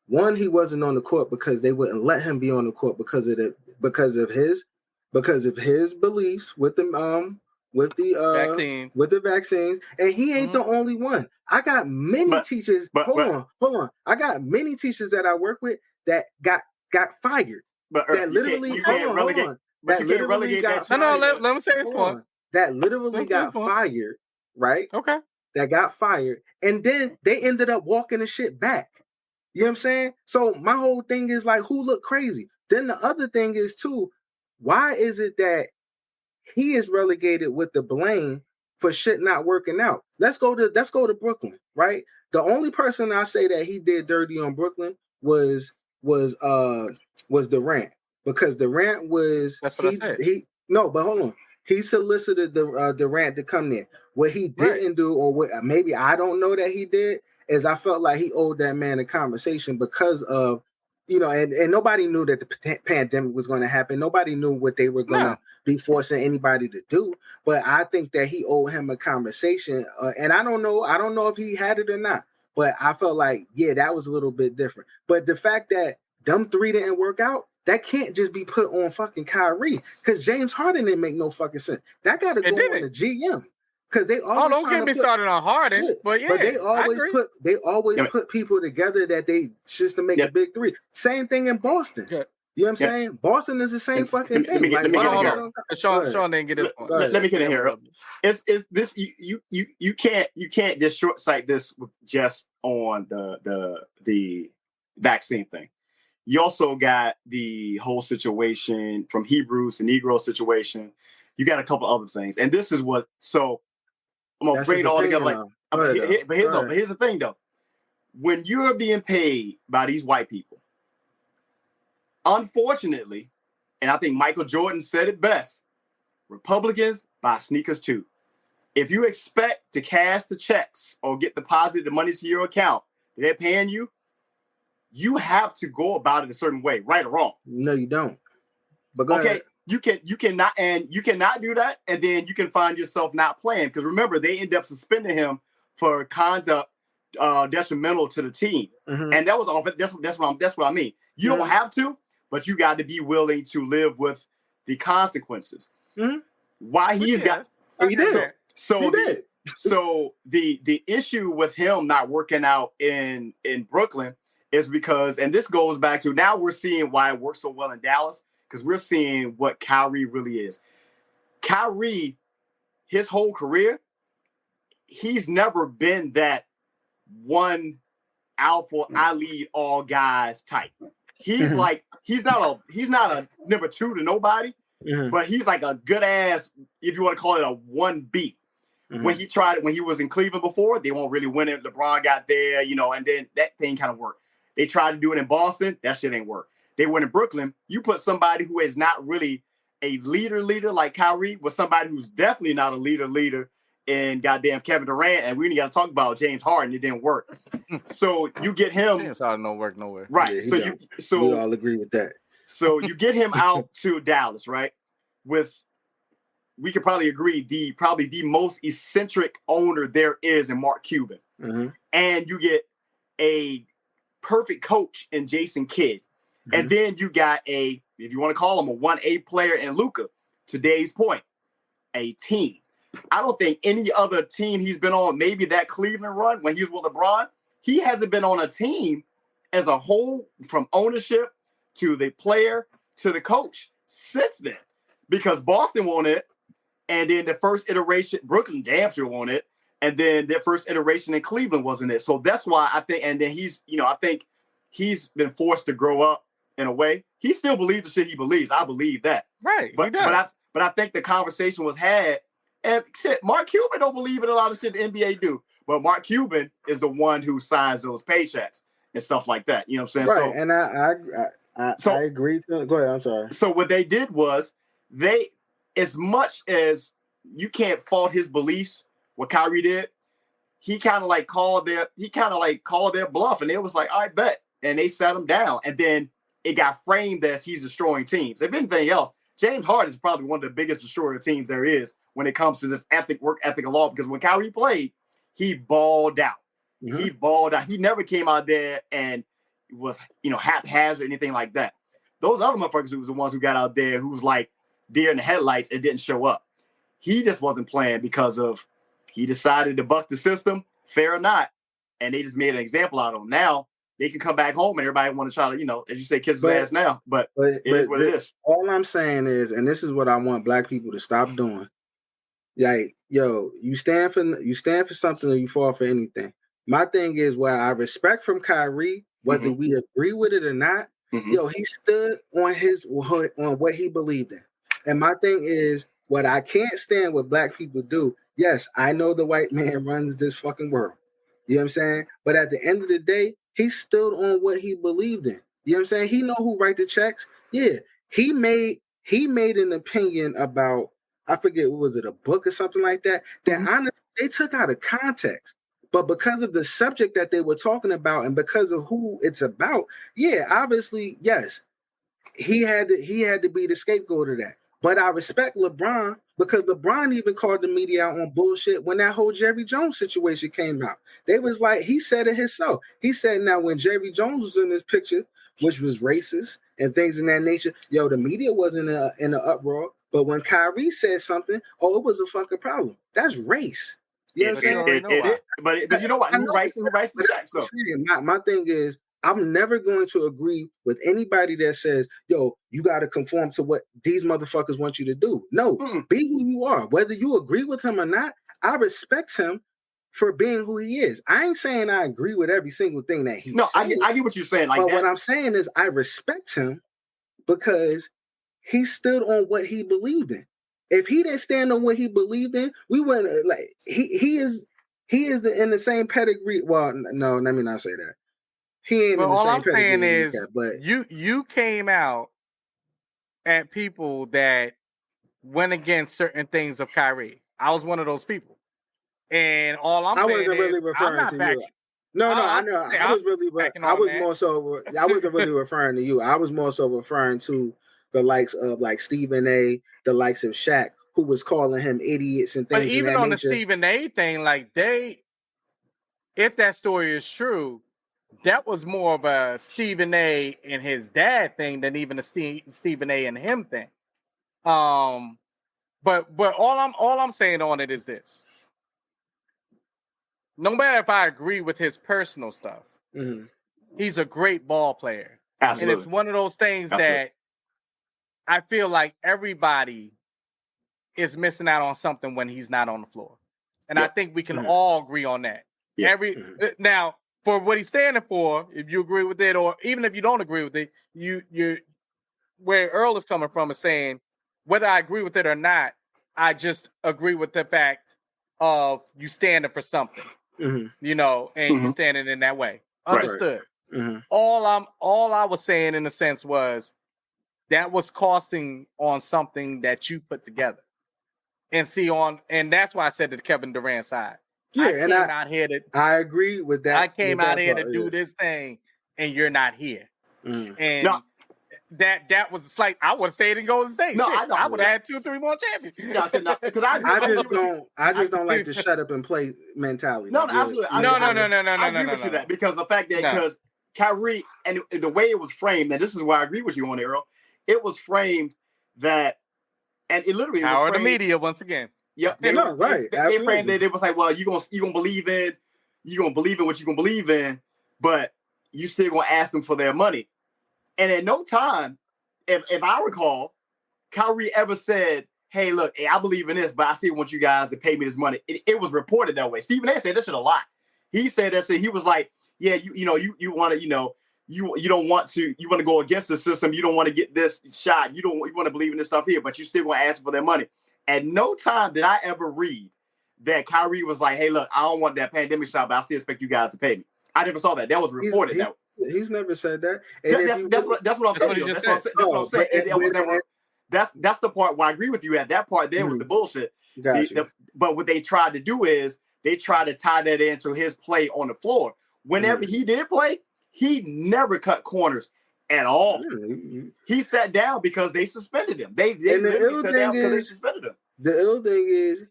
One, he wasn't on the court because they wouldn't let him be on the court because of his beliefs with the vaccines, and he ain't the only one. I got many teachers. Hold on. I got many teachers that I work with that got fired. But that literally let me say this point. That literally got fired, right? Okay. That got fired. And then they ended up walking the shit back. You know what I'm saying? So my whole thing is like, who looked crazy? Then the other thing is too, why is it that he is relegated with the blame for shit not working out? Let's go to Brooklyn, right? The only person I say that he did dirty on Brooklyn was Durant, because Durant was that's what I said. But hold on. He solicited the Durant to come there. What he didn't do, or what maybe I don't know that he did, is I felt like he owed that man a conversation because of, and nobody knew that the pandemic was going to happen. Nobody knew what they were going to be forcing anybody to do. But I think that he owed him a conversation. And I don't know if he had it or not. But I felt like, that was a little bit different. But the fact that them three didn't work out, that can't just be put on fucking Kyrie, because James Harden didn't make no fucking sense. That got to go on the GM, because they always don't get me started on Harden. But they always put people together that they just to make a big three. Same thing in Boston. Yeah. You know what I'm saying? Boston is the same fucking thing. Sean didn't get this point. Let me get in here. It's this you can't just short sight this with just on the vaccine thing. You also got the whole situation from Hebrews to Negro situation. You got a couple other things. And this is what, so I'm going to bring it all together. But here's the thing, though. When you're being paid by these white people, unfortunately, and I think Michael Jordan said it best, Republicans buy sneakers too. If you expect to cash the checks or get deposited the money to your account that they're paying you, you have to go about it a certain way, right or wrong. No, you don't. But go ahead. You cannot do that, and then you can find yourself not playing, because remember, they end up suspending him for conduct detrimental to the team, and that was all. That's what I mean. You don't have to, but you got to be willing to live with the consequences. Why he did. So the issue with him not working out in Brooklyn is because, and this goes back to, now we're seeing why it works so well in Dallas, because we're seeing what Kyrie really is. Kyrie, his whole career, he's never been that one alpha, I lead all guys type. He's like, he's not a number two to nobody, but he's like a good ass, if you want to call it a 1B. When he was in Cleveland before, they won't really win it. LeBron got there, and then that thing kind of worked. They tried to do it in Boston, that shit ain't work. They went in Brooklyn, you put somebody who is not really a leader like Kyrie with somebody who's definitely not a leader in goddamn Kevin Durant, and we ain't got to talk about James Harden. It didn't work. So you get him. James Harden don't work nowhere. Right. Yeah, so we all agree with that. So you get him out to Dallas, right? We could probably agree probably the most eccentric owner there is in Mark Cuban, and you get a perfect coach in Jason Kidd, and then you got if you want to call him a 1A player in Luka. Today's point, a team. I don't think any other team he's been on, maybe that Cleveland run when he was with LeBron, he hasn't been on a team as a whole from ownership to the player to the coach since then. Because Boston won it, and then the first iteration, Brooklyn damn sure won it, and then their first iteration in Cleveland wasn't it. So that's why I think, and then I think he's been forced to grow up in a way. He still believes the shit he believes. I believe that. Right, but he does. But I think the conversation was had. And shit, Mark Cuban don't believe in a lot of shit the NBA do. But Mark Cuban is the one who signs those paychecks and stuff like that. You know what I'm saying? Right, and I agree. Go ahead, I'm sorry. So what they did was as much as you can't fault his beliefs, what Kyrie did, he kind of like called their bluff, and it was like, I bet. And they sat him down. And then it got framed as he's destroying teams. If anything else, James Harden is probably one of the biggest destroyer teams there is when it comes to this work ethic and law. Because when Kyrie played, he balled out. He balled out. He never came out there and was, haphazard or anything like that. Those other motherfuckers who was the ones who got out there who was like deer in the headlights and didn't show up. He just wasn't playing because he decided to buck the system, fair or not, and they just made an example out of him. Now they can come back home and everybody want to try to, as you say, kiss his ass now. But it is what it is. All I'm saying is, and this is what I want black people to stop doing. Like, yo, you stand for something or you fall for anything. My thing is, what I respect from Kyrie, whether we agree with it or not, yo, he stood on what he believed in. And my thing is, what I can't stand what black people do. Yes, I know the white man runs this fucking world. You know what I'm saying? But at the end of the day, he stood on what he believed in. You know what I'm saying? He know who write the checks. Yeah, he made an opinion about, I forget, what was it, a book or something like that? That honestly, they took out of context. But because of the subject that they were talking about and because of who it's about, yeah, obviously, yes, he had to be the scapegoat of that. But I respect LeBron because LeBron even called the media out on bullshit when that whole Jerry Jones situation came out. They was like, he said it himself. He said, now when Jerry Jones was in this picture, which was racist and things in that nature, yo, the media wasn't in an uproar. But when Kyrie said something, it was a fucking problem. That's race. You know what I'm saying? But you know what? Who writes the checks though? My thing is, I'm never going to agree with anybody that says, yo, you got to conform to what these motherfuckers want you to do. No, be who you are. Whether you agree with him or not, I respect him for being who he is. I ain't saying I agree with every single thing that he says. I get what you're saying. But what I'm saying is I respect him because he stood on what he believed in. If he didn't stand on what he believed in, we wouldn't like he is in the same pedigree. Well, no, let me not say that. He ain't. But all I'm saying is, but you came out at people that went against certain things of Kyrie. I was one of those people, and all I'm saying is, really referring to you. No, I know. I wasn't really referring to you. I was more so referring to the likes of like Stephen A, the likes of Shaq, who was calling him idiots and things. But even on the Stephen A thing, like if that story is true, that was more of a Stephen A and his dad thing than even a Stephen A and him thing. But all I'm saying on it is this. No matter if I agree with his personal stuff, he's a great ball player. Absolutely. And it's one of those things that I feel like everybody is missing out on something when he's not on the floor. And I think we can all agree on that. Now, for what he's standing for, if you agree with it, or even if you don't agree with it, you where Earl is coming from is saying, whether I agree with it or not, I just agree with the fact of you standing for something, and you standing in that way. Understood. Mm-hmm. All I was saying in a sense was that was costing on something that you put together, and that's why I said the Kevin Durant side. I agree with that. I came out here to do this thing, and you're not here. And that was a slight. I would have stayed in Golden State. No, I would have had 2-3 more champions. I just don't like the shut up and play mentality. No, absolutely. No. I agree with you that because the fact that because Kyrie and the way it was framed, and this is why I agree with you on it, Earl. It was framed that, and it literally power was framed, of the media once again. Yep. They framed it. It was like, well, you gonna believe in what you gonna believe in, but you still gonna ask them for their money. And at no time, if I recall, Kyrie ever said, hey, look, I believe in this, but I still want you guys to pay me this money. It was reported that way. Stephen A. said this shit a lot. He said that shit. He was like, yeah, you want to, you don't want to, you want to go against the system. You don't want to get this shot. You want to believe in this stuff here, but you still want to ask for their money. At no time did I ever read that Kyrie was like, hey, look, I don't want that pandemic shot, but I still expect you guys to pay me. I never saw that. That was reported that way. He's never said that. That's what I'm saying. That's the part where I agree with you at. That part there was the bullshit. But what they tried to do is they tried to tie that into his play on the floor. Whenever he did play, he never cut corners at all. He sat down because they suspended him. They literally sat down because they suspended him. The ill thing is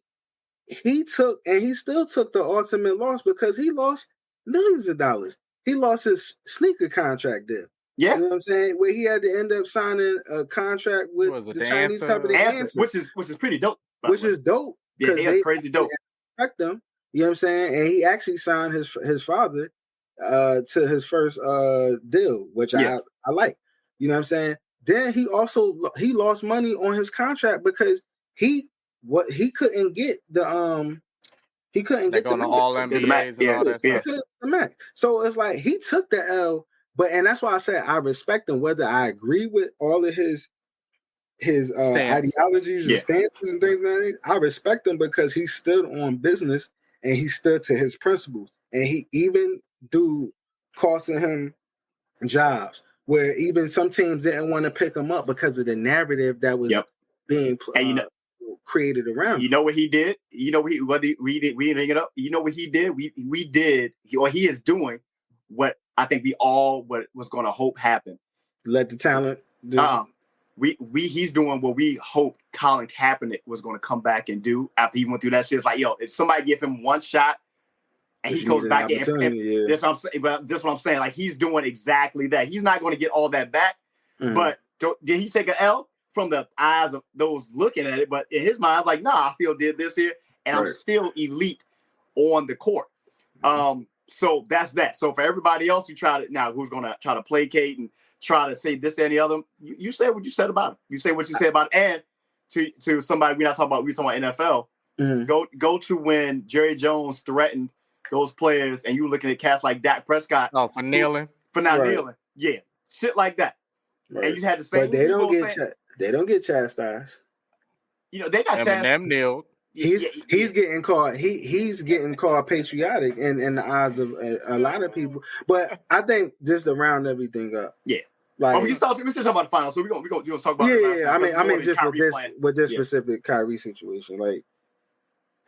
he still took the ultimate loss because he lost millions of dollars. He lost his sneaker contract there. Yeah. You know what I'm saying? Where he had to end up signing a contract with the Chinese company Answer, which is pretty dope. Which is dope. Yeah, they crazy dope. Respect them. You know what I'm saying? And he actually signed his father to his first deal, which I like. You know what I'm saying? Then he lost money on his contract because he couldn't get the he couldn't get the all NBAs and all that stuff. The max. So it's like he took the L, and that's why I said I respect him, whether I agree with all of his ideologies and stances and things like that. I respect him because he stood on business and he stood to his principles, and he even costing him jobs where even some teams didn't want to pick him up because of the narrative that was being created around. You know what he did? You know whether we didn't bring it up. You know what he did? He is doing what I think was going to hope happen. Let the talent. He's doing what we hope Colin Kaepernick was going to come back and do after he went through that shit. It's like, yo, if somebody give him one shot and he goes back in, that's what I'm saying. But that's what I'm saying. Like, he's doing exactly that. He's not going to get all that back. But did he take an L from the eyes of those looking at it? But in his mind, like, nah, I still did this here, and I'm still elite on the court. So that's that. So for everybody else who's going to try to placate and try to say this, that, and the other, you say what you said about it. You say what you said about it. And to somebody, we're talking about NFL. Go to when Jerry Jones threatened those players, and you looking at cats like Dak Prescott. Oh, for kneeling? For not kneeling. Yeah. Shit like that. Right. And you had the same. But they don't get chastised. You know, they got chastised. Eminem kneeled. He's getting called. He's getting called patriotic in the eyes of a lot of people. But I think just to round everything up. Yeah. Like, we're still talking about the final, so we're gonna talk about. Yeah. I mean, just with this specific Kyrie situation, like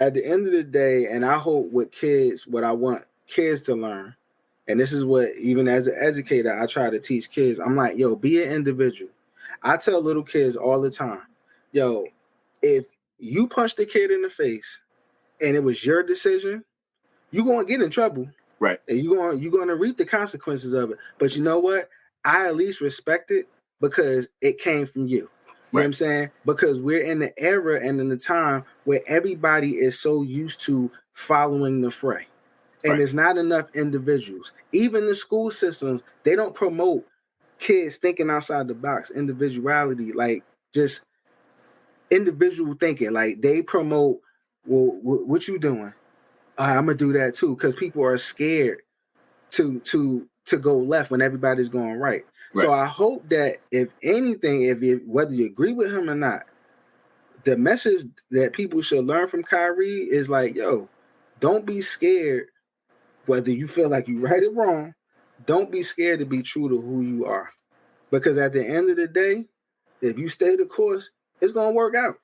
at the end of the day, and I hope what I want kids to learn, and this is what even as an educator I try to teach kids. I'm like, yo, be an individual. I tell little kids all the time, yo, if you punch the kid in the face and it was your decision, you're going to get in trouble. Right. And you're going to reap the consequences of it. But you know what? I at least respect it because it came from you. You know what I'm saying? Because we're in the era and in the time where everybody is so used to following the fray. And there's not enough individuals. Even the school systems, they don't promote kids thinking outside the box, individuality, like just individual thinking. Like they promote, well, what you doing? I'm gonna do that too, because people are scared to go left when everybody's going right. So I hope that if anything, whether you agree with him or not, the message that people should learn from Kyrie is like, yo, don't be scared, whether you feel like you're right or wrong, don't be scared to be true to who you are. Because at the end of the day, if you stay the course, it's going to work out.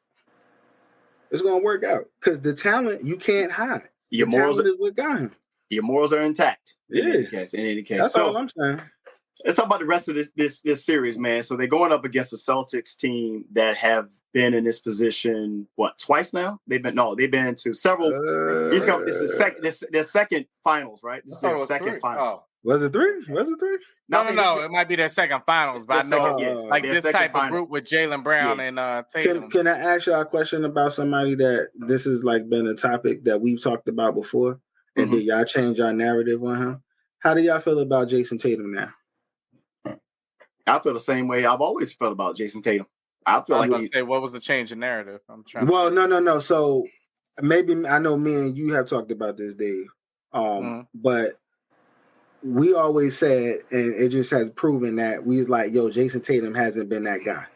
It's going to work out. Because the talent, you can't hide. Your morals is what got him. Your morals are intact. In any case. That's all I'm saying. Let's talk about the rest of this series, man. So they're going up against a Celtics team that have been in this position twice now? They've been to several. This is their second finals, right? This is their second final. Oh. Was it three? No. It might be their second finals, but I know this type of group with Jaylen Brown and Tatum. Can I ask y'all a question about somebody that this has been a topic that we've talked about before? And did y'all change your narrative on him? How do y'all feel about Jason Tatum now? I feel the same way I've always felt about Jason Tatum. I was going to say, what was the change in narrative? I'm trying. Well, no. So maybe I know me and you have talked about this, Dave. But we always said, and it just has proven that we was like, yo, Jason Tatum hasn't been that guy.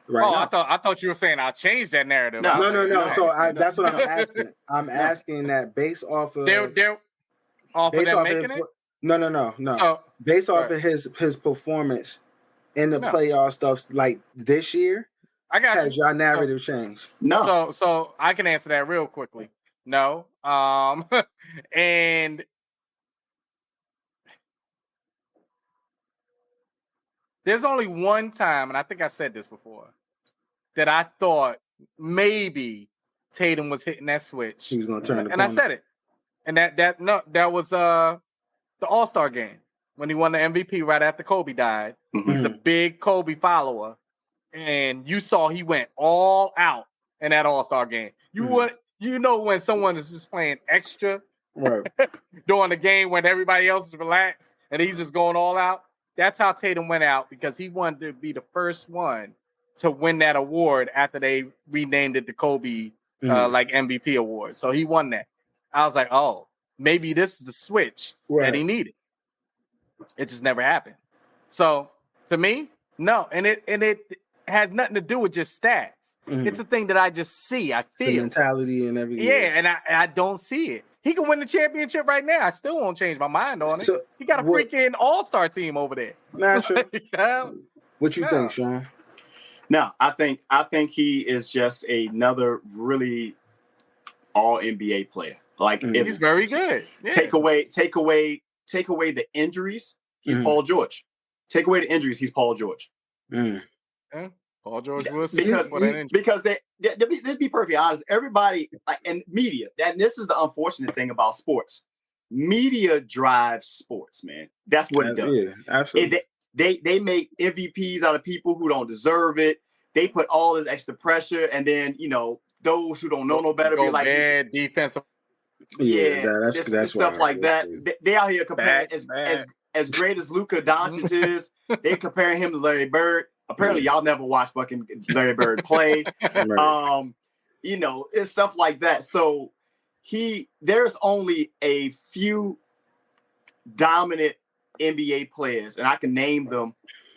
Right. I thought you were saying I'll change that narrative. No. So that's what I'm asking. I'm asking that based off of No. So, based off of his performance in the playoff stuff like this year, has your narrative changed? No. So I can answer that real quickly. No. And there's only one time, and I think I said this before, that I thought maybe Tatum was hitting that switch. He was going to turn the corner. I said it. And that was the All-Star game when he won the MVP right after Kobe died. Mm-hmm. He's a big Kobe follower. And you saw he went all out in that All-Star game. You know when someone is just playing extra during the game when everybody else is relaxed and he's just going all out? That's how Tatum went out, because he wanted to be the first one to win that award after they renamed it the Kobe MVP award. So he won that. I was like, oh, maybe this is the switch that he needed. It just never happened. So to me, no. And it has nothing to do with just stats. Mm-hmm. It's a thing that I just see. I feel the mentality and everything. Yeah, and I don't see it. He can win the championship right now. I still won't change my mind on it. So, he got a freaking all-star team over there. Naturally. What you think, Sean? No, I think he is just another really all NBA player. Like he's very good. Yeah. Take away the injuries, he's Paul George. Take away the injuries, he's Paul George. Yeah. Paul George was because let's be perfectly honest. Everybody and media, and this is the unfortunate thing about sports. Media drives sports, man. That's what it does. Yeah, absolutely. They make MVPs out of people who don't deserve it. They put all this extra pressure, and then those who don't know no better be like bad defensive. That's stuff like that. They out here comparing as great as Luka Doncic is. They comparing him to Larry Bird. Apparently, y'all never watched fucking Larry Bird play. It's stuff like that. So there's only a few dominant NBA players, and I can name them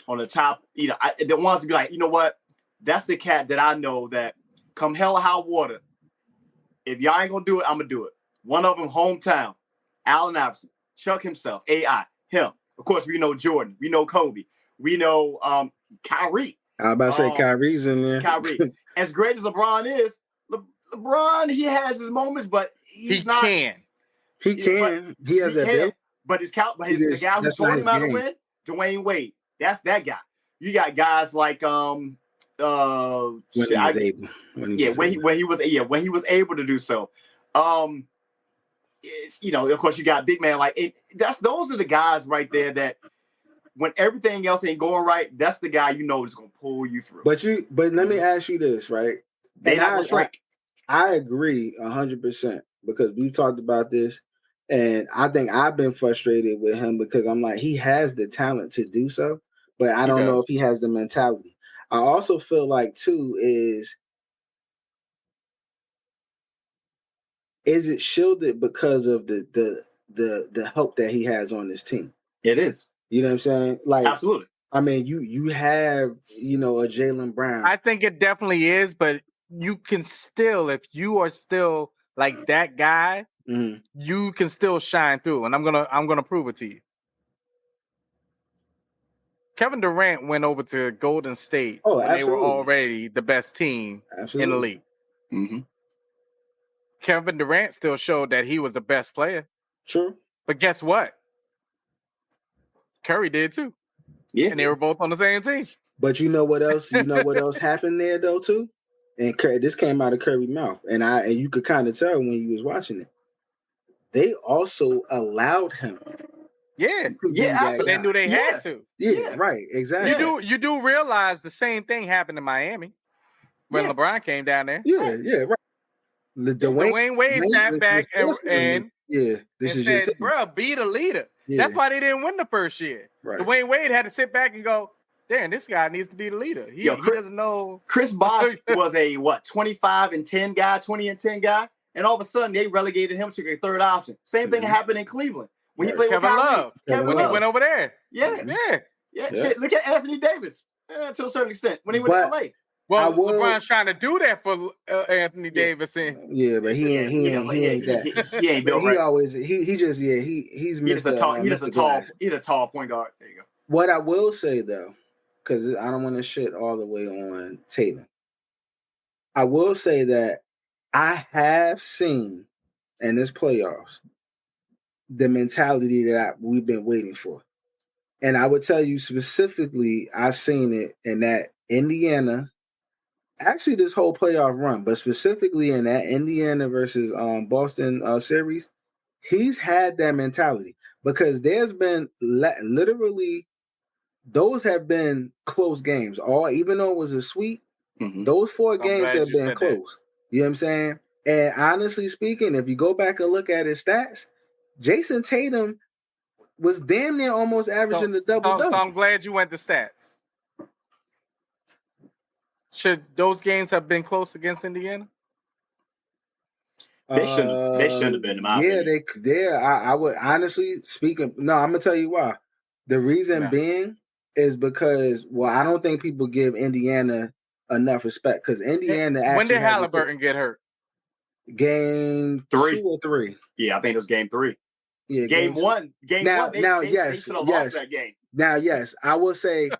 on the top. The ones to be like, you know what? That's the cat that I know that come hell or high water. If y'all ain't gonna do it, I'm gonna do it. One of them, hometown, Allen Iverson, Chuck himself, AI, him. Of course, we know Jordan, we know Kobe, we know Kyrie. I was about to say Kyrie's in there. Kyrie, as great as LeBron is, LeBron, he has his moments, but he can. He has that ability. But the guy who taught him how to win, Dwayne Wade. That's that guy. You got guys like when he was able to do so. Of course you got big man those are the guys right there that when everything else ain't going right, that's the guy is gonna pull you through. But let me ask you this, right? I agree 100% because we've talked about this, and I think I've been frustrated with him because I'm like, he has the talent to do so, but I don't know if he has the mentality. I also feel like too is is it shielded because of the help that he has on this team? It is. You know what I'm saying? Like, absolutely. I mean, you have, a Jaylen Brown. I think it definitely is, but you can still, if you are still like that guy, you can still shine through. And I'm gonna prove it to you. Kevin Durant went over to Golden State when they were already the best team in the league. Mm-hmm. Kevin Durant still showed that he was the best player. True. But guess what? Curry did too. Yeah. And they were both on the same team. But you know what else? You know what else happened there though too? And this came out of Curry's mouth, and you could kind of tell when you was watching it. They also allowed him. Yeah, they knew they had to. Yeah, right, exactly. You do realize the same thing happened in Miami when LeBron came down there. Yeah, right. Dwayne Wade sat back and said, "Bro, be the leader." Yeah. That's why they didn't win the first year. Right. Dwayne Wade had to sit back and go, "Damn, this guy needs to be the leader." He doesn't know. Chris Bosh was a 25-10 guy, 20-10 guy, and all of a sudden they relegated him to a third option. Same thing happened in Cleveland when he played with Kyrie. When he went over there. Yeah. Shit, look at Anthony Davis to a certain extent when he went to LA. Well, LeBron's trying to do that for Anthony Davis. Yeah, but he ain't that. He ain't built right. He's he's a tall point guard. There you go. What I will say though, because I don't want to shit all the way on Tatum. I will say that I have seen in this playoffs the mentality that we've been waiting for. And I would tell you specifically, I seen it in that Indiana, actually this whole playoff run, but specifically in that Indiana versus Boston series, he's had that mentality because there's been literally, those have been close games. Even though it was a sweep, those 4 games have been close. You know what I'm saying? And honestly speaking, if you go back and look at his stats, Jason Tatum was damn near almost averaging the double-double. So I'm glad you went to stats. Should those games have been close against Indiana? They shouldn't have been. I would honestly speaking. No, I'm gonna tell you why. The reason being is because I don't think people give Indiana enough respect because Indiana. Actually when did Halliburton get hurt? Game 2 or 3. Yeah, I think it was game 3. Yeah, game 1. Game now, 1. They should have lost that game. Now, yes, I will say,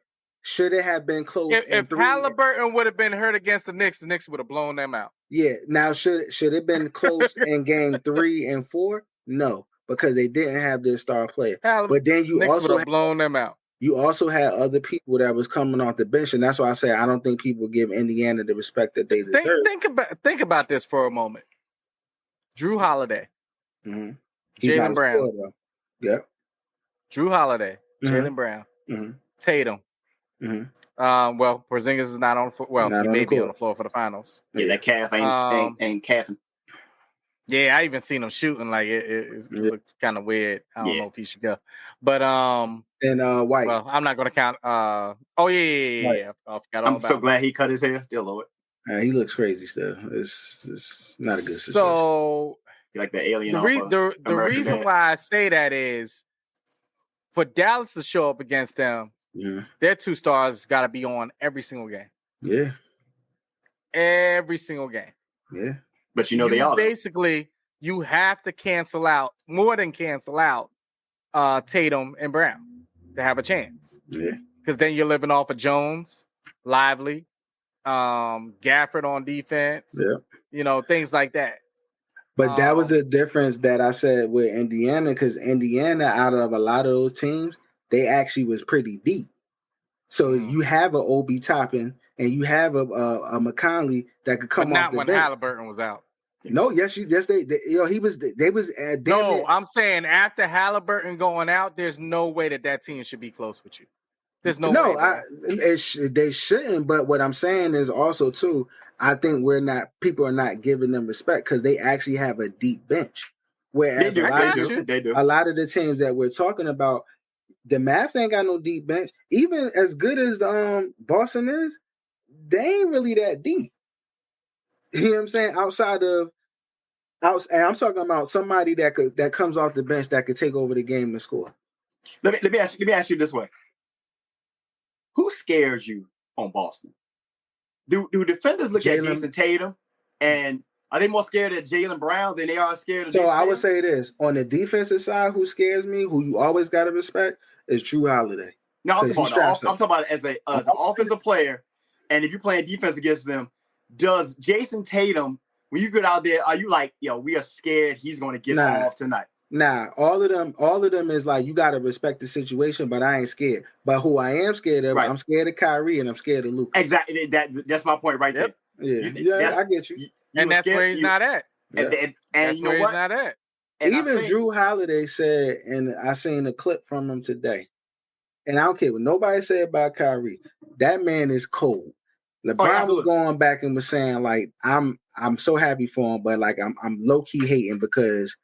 should it have been close? If Halliburton would have been hurt against the Knicks would have blown them out. Yeah. Now, should it have been close in game 3 and 4? No, because they didn't have their star player. But then you Knicks also would have blown them out. You also had other people that was coming off the bench, and that's why I say I don't think people give Indiana the respect that they deserve. Think about this for a moment. Drew Holiday, Jaylen Brown, Drew Holiday, Jaylen Brown, Tatum. Well, Porzingis is not on the floor. Well, he may be on the floor for the finals. Yeah, that calf ain't calving. Yeah, I even seen him shooting. Like it looked kind of weird. I don't know if he should go, but and White. Well, I'm not going to count. Yeah. I forgot all I'm so glad he cut his hair. Still love it. He looks crazy still. It's not a good situation. So, like the alien. The reason why I say that is for Dallas to show up against them, their 2 stars got to be on every single game. Yeah. Every single game. Yeah. But they are. Basically, you have to cancel out Tatum and Brown to have a chance. Yeah. Because then you're living off of Jones, Lively, Gafford on defense. Yeah. Things like that. But that was the difference that I said with Indiana, because Indiana, out of a lot of those teams, they actually was pretty deep. So you have an Obi Toppin and you have a McConley that could come off the bench. Not when Halliburton was out. No, yes, he was. They was. No, I'm saying after Halliburton going out, there's no way that team should be close with you. There's no way. They shouldn't. But what I'm saying is also too, I think people are not giving them respect because they actually have a deep bench. Whereas a lot of the teams that we're talking about, the Mavs ain't got no deep bench. Even as good as Boston is, they ain't really that deep. You know what I'm saying? Outside of And I'm talking about somebody that comes off the bench that could take over the game and score. Let me ask you this way: who scares you on Boston? Do defenders look at Jason Tatum, and are they more scared of Jaylen Brown than they are scared of? So Jason I would Tatum? say this: on the defensive side, who scares me, who you always got to respect, is Drew Holiday. No, I'm talking about as an offensive player, and if you're playing defense against them, does Jason Tatum, when you get out there, are you like, yo, we are scared he's going to get off tonight? Nah, all of them is like, you got to respect the situation, but I ain't scared. But who I am scared of, I'm scared of Kyrie and I'm scared of Luka. Exactly. That's my point right there. Yeah, I get you. And that's where he's not at. And that's where he's not at. Even Drew Holiday said, and I seen a clip from him today, and I don't care what nobody said about Kyrie. That man is cold. LeBron was going back and was saying, like, I'm so happy for him, but like I'm low key hating because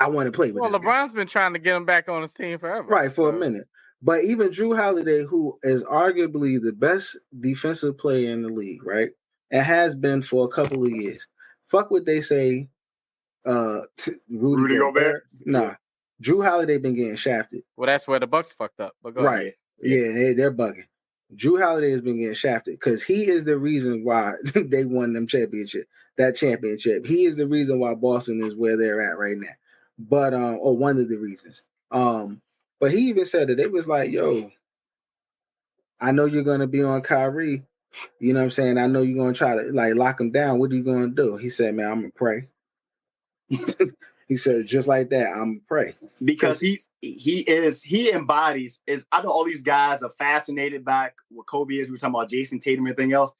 I want to play with him. Well, LeBron's been trying to get him back on his team forever. Right, for a minute. But even Drew Holiday, who is arguably the best defensive player in the league, right? And has been for a couple of years. Fuck what they say, Rudy Gobert. Nah. Drew Holiday been getting shafted. Well, that's where the Bucks fucked up. But go ahead. Yeah, they're bugging. Drew Holiday has been getting shafted because he is the reason why they won that championship. He is the reason why Boston is where they're at right now. But or one of the reasons. But he even said that it was like, yo, I know you're gonna be on Kyrie. You know what I'm saying? I know you're gonna try to like lock him down. What are you gonna do? He said, man, I'm gonna pray. He said, just like that, I'm gonna pray. Because he embodies I know all these guys are fascinated by what Kobe is. We were talking about Jason Tatum and everything else.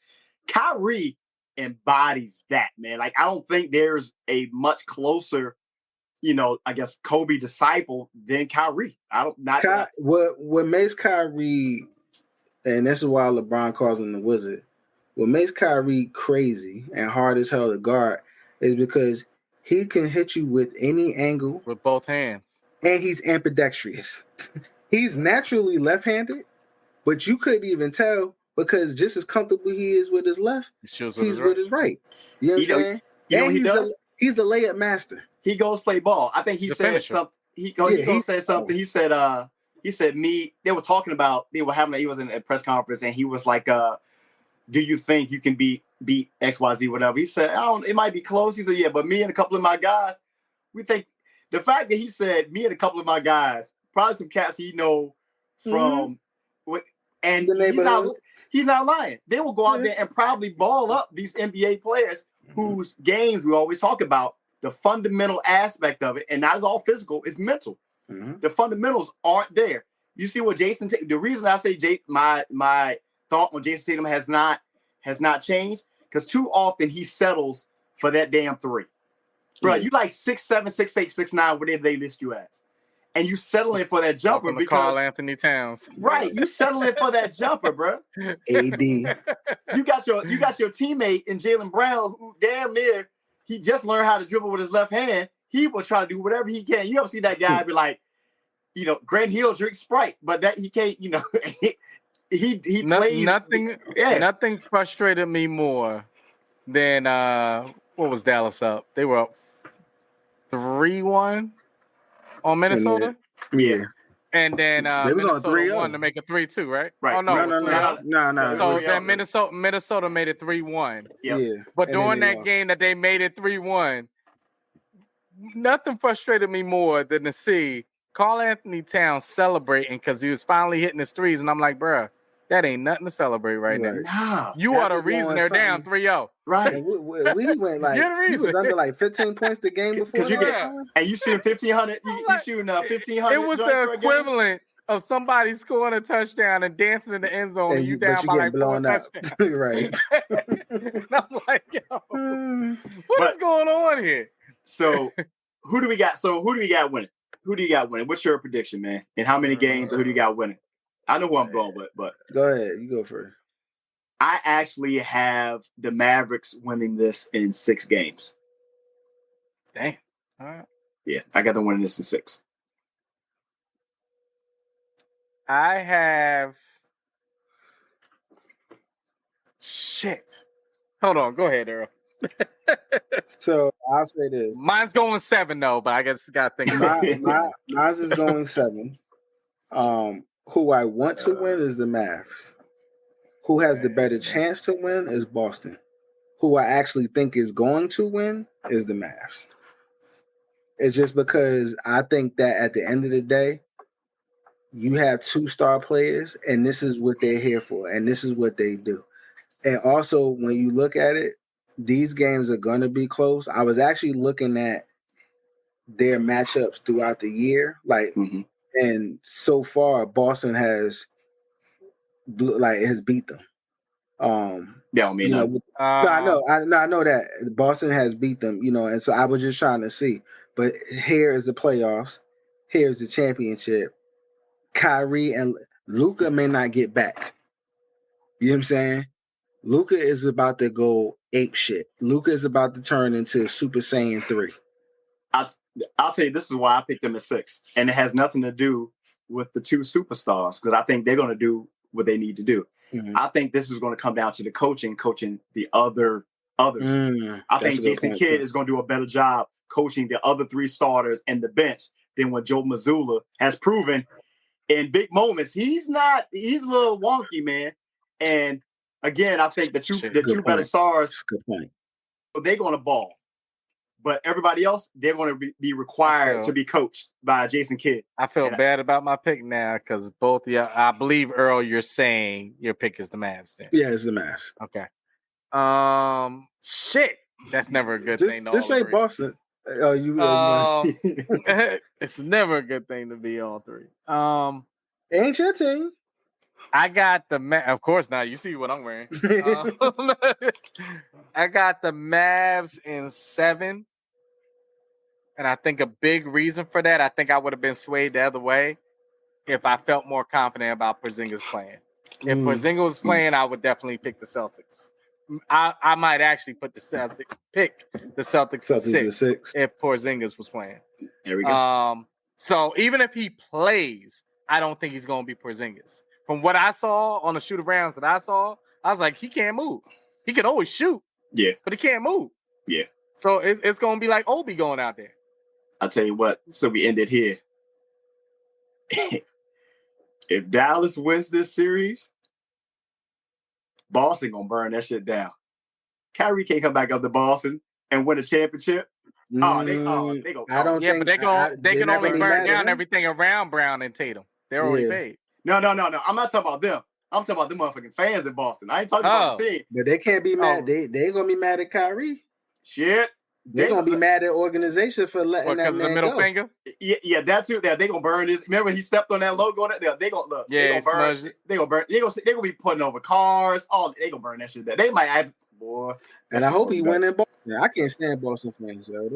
Kyrie embodies that, man. Like, I don't think there's a much closer, I guess Kobe disciple than Kyrie. What makes Kyrie, and this is why LeBron calls him the wizard, what makes Kyrie crazy and hard as hell to guard is because he can hit you with any angle. With both hands. And he's ambidextrous. He's naturally left-handed, but you couldn't even tell because just as comfortable he is with his left, he's with his right. You know what I'm saying? And he's a layup master. He goes play ball. I think he said something. He said something. He said, they were talking about, he was in a press conference and he was like, do you think you can beat XYZ, whatever? He said, it might be close. He said, yeah, but me and a couple of my guys, we think the fact that he said me and a couple of my guys, probably some cats he know from, and he's not lying. They will go out there and probably ball up these NBA players whose games we always talk about. The fundamental aspect of it, and not all physical, it's mental. Mm-hmm. The fundamentals aren't there. You see what Jason Tatum, the reason I say my thought on Jason Tatum has not changed, because too often he settles for that damn three. Bro, you like 6'7", 6'8", 6'9", whatever they list you as. And you settling for that jumper because Karl Anthony Towns. Right. You settling for that jumper, bro. AD. You got your teammate in Jaylen Brown, who damn near he just learned how to dribble with his left hand. He will try to do whatever he can. You ever see that guy be like, Grant Hill drinks Sprite, but that he can't, he plays. Nothing frustrated me more than what was Dallas up? They were up 3-1 on Minnesota. Yeah. And then Minnesota won to make it 3-2, right? Right. Oh no, no. So then Minnesota made it 3-1. Yep. Yeah. But during that game that they made it 3-1, nothing frustrated me more than to see Karl Anthony Towns celebrating because he was finally hitting his threes, and I'm like, bruh, that ain't nothing to celebrate right now. Nah, you are the reason they're down 3-0. Right. And we went like he was under like 15 points the game before. And you shooting 1,500. You shooting 1,500. It was the equivalent of somebody scoring a touchdown and dancing in the end zone and you down by like 4 touchdowns. Right. And I'm like, yo, what is going on here? So who do we got? Winning? Who do you got winning? What's your prediction, man? And how many games? Or who do you got winning? I know who I'm going with, but go ahead. You go first. I actually have the Mavericks winning this in 6 games. Damn. All right. Yeah, I got them winning this in 6. I have shit. Hold on. Go ahead, Earl. So I'll say this. Mine's going 7 though, but I guess you gotta think. Mine's is going 7. Who I want to win is the Mavs. Who has the better chance to win is Boston. Who I actually think is going to win is the Mavs. It's just because I think that at the end of the day, you have 2 star players, and this is what they're here for, and this is what they do. And also, when you look at it, these games are going to be close. I was actually looking at their matchups throughout the year, and so far, Boston has beat them. I know that Boston has beat them, and so I was just trying to see. But here is the playoffs. Here's the championship. Kyrie and Luka may not get back. You know what I'm saying? Luka is about to go ape shit. Luka is about to turn into Super Saiyan 3. I'll tell you, this is why I picked them at 6. And it has nothing to do with the 2 superstars, because I think they're going to do what they need to do. Mm-hmm. I think this is going to come down to the coaching the others. I think Jason Kidd is going to do a better job coaching the other 3 starters and the bench than what Joe Mazzulla has proven in big moments. He's a little wonky, man. And again, I think the two better stars, they're going to ball. But everybody else, they're going to be required to be coached by Jason Kidd. I feel bad about my pick now because both of you, I believe, Earl, you're saying your pick is the Mavs then. Yeah, it's the Mavs. Okay. Shit. That's never a good thing. Just say Boston. It's never a good thing to be all 3. Ain't your team. I got of course not. You see what I'm wearing. I got the Mavs in 7. And I think a big reason for that, I think I would have been swayed the other way if I felt more confident about Porzingis playing. If Porzingis was playing, I would definitely pick the Celtics. I might actually pick the Celtics at 6 if Porzingis was playing. There we go. So even if he plays, I don't think he's going to be Porzingis. From what I saw on the shoot arounds that I saw, I was like, he can't move. He can always shoot. Yeah. But he can't move. Yeah. So it's going to be like Obi going out there. I'll tell you what. So we ended here. If Dallas wins this series, Boston going to burn that shit down. Kyrie can't come back up to Boston and win a championship. They go. I don't think. But they can only burn down everything around Brown and Tatum. They're already paid. No. I'm not talking about them. I'm talking about the motherfucking fans in Boston. I ain't talking about the team. But they can't be mad. They ain't gonna be mad at Kyrie. Shit. They're gonna be mad at organization for letting that man the middle go. finger? Yeah, that too. They gonna burn this. Remember he stepped on that logo? They gonna look. Yeah, they gonna burn. They gonna be putting over cars. They gonna burn that shit. They might have boy. And I hope he win in Boston. I can't stand Boston fans, yo.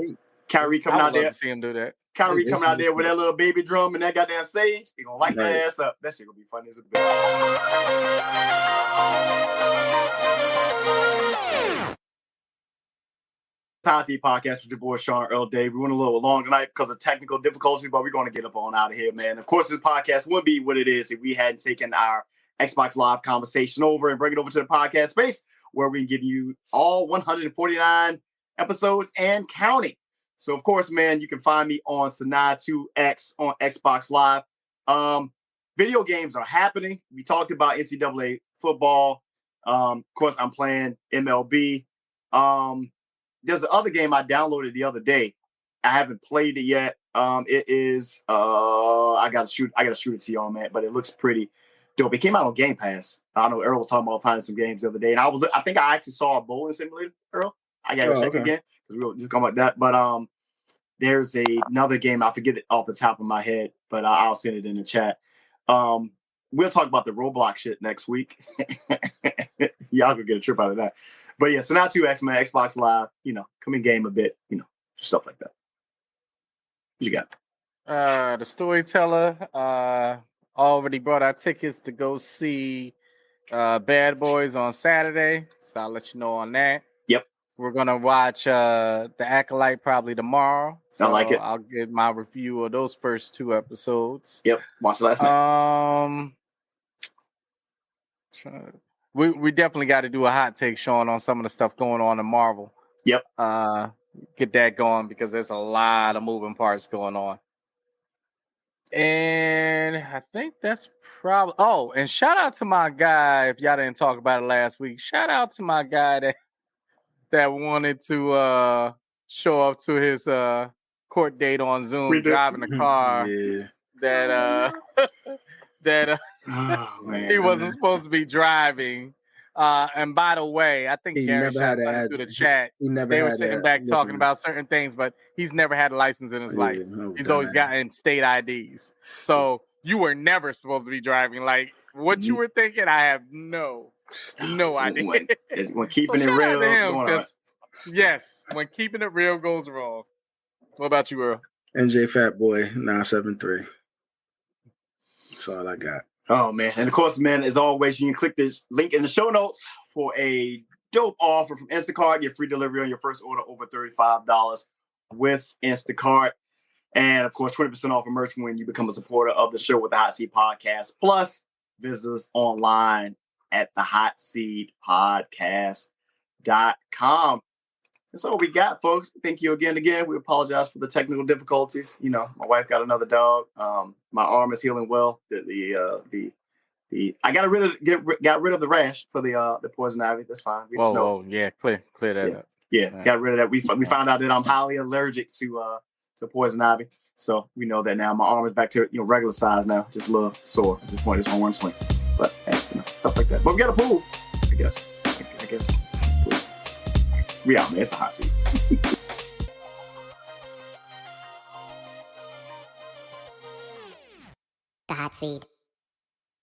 Kyrie coming out there. To see him do that. Kyrie coming out there with that little baby drum and that goddamn sage. He gonna light that ass up. That shit gonna be funny as a bitch. Tati podcast with your boy Sean Earl Dave. We went a little long tonight because of technical difficulties, but we're going to get up on out of here, man. Of course, this podcast wouldn't be what it is if we hadn't taken our Xbox Live conversation over and bring it over to the podcast space where we can give you all 149 episodes and counting. So, of course, man, you can find me on Sanaa2X on Xbox Live. Video games are happening. We talked about NCAA football. Of course, I'm playing MLB. There's the other game I downloaded the other day. I haven't played it yet. It is I gotta shoot it to y'all, man. But it looks pretty dope. It came out on Game Pass. I know Earl was talking about finding some games the other day, and I think I actually saw a bowling simulator. Earl, I gotta check again because we were just talking about that. But there's another game I forget it off the top of my head, but I'll send it in the chat. We'll talk about the Roblox shit next week. Y'all could get a trip out of that. But yeah, so now 2X, man, Xbox Live, come in game a bit, stuff like that. What you got? The Storyteller already brought our tickets to go see Bad Boys on Saturday. So I'll let you know on that. Yep. We're going to watch The Acolyte probably tomorrow. So I like it. I'll give my review of those first 2 episodes. Yep. Watched last night. We definitely got to do a hot take, Sean, on some of the stuff going on in Marvel. Yep. Get that going because there's a lot of moving parts going on. And I think that's probably. Oh, and shout out to my guy. If y'all didn't talk about it last week, shout out to my guy that wanted to show up to his court date on Zoom, driving a car that he wasn't supposed to be driving. And by the way, I think Gary shot something through the chat. They were sitting back talking about certain things, but he's never had a license in his life. He's always gotten state IDs. So you were never supposed to be driving. Like what you were thinking, I have no idea. When keeping it real goes wrong. Yes, when keeping it real goes wrong. What about you, Earl? NJ Fat Boy 973. That's all I got. Oh, man. And, of course, man, as always, you can click this link in the show notes for a dope offer from Instacart. Get free delivery on your first order over $35 with Instacart. And, of course, 20% off of merch when you become a supporter of the show with the Hot Seat Podcast. Plus, visit us online at thehotseatpodcast.com. That's all we got, folks. Thank you again. We apologize for the technical difficulties. You know, my wife got another dog. My arm is healing well. I got rid of the rash for the poison ivy. That's fine. Yeah, clear that up. Yeah, got rid of that. We found out that I'm highly allergic to poison ivy, so we know that now. My arm is back to regular size now. Just a little sore at this point. Just one swing, but stuff like that. But we got a pool, I guess. We out, man. It's the hot seat. The hot seat.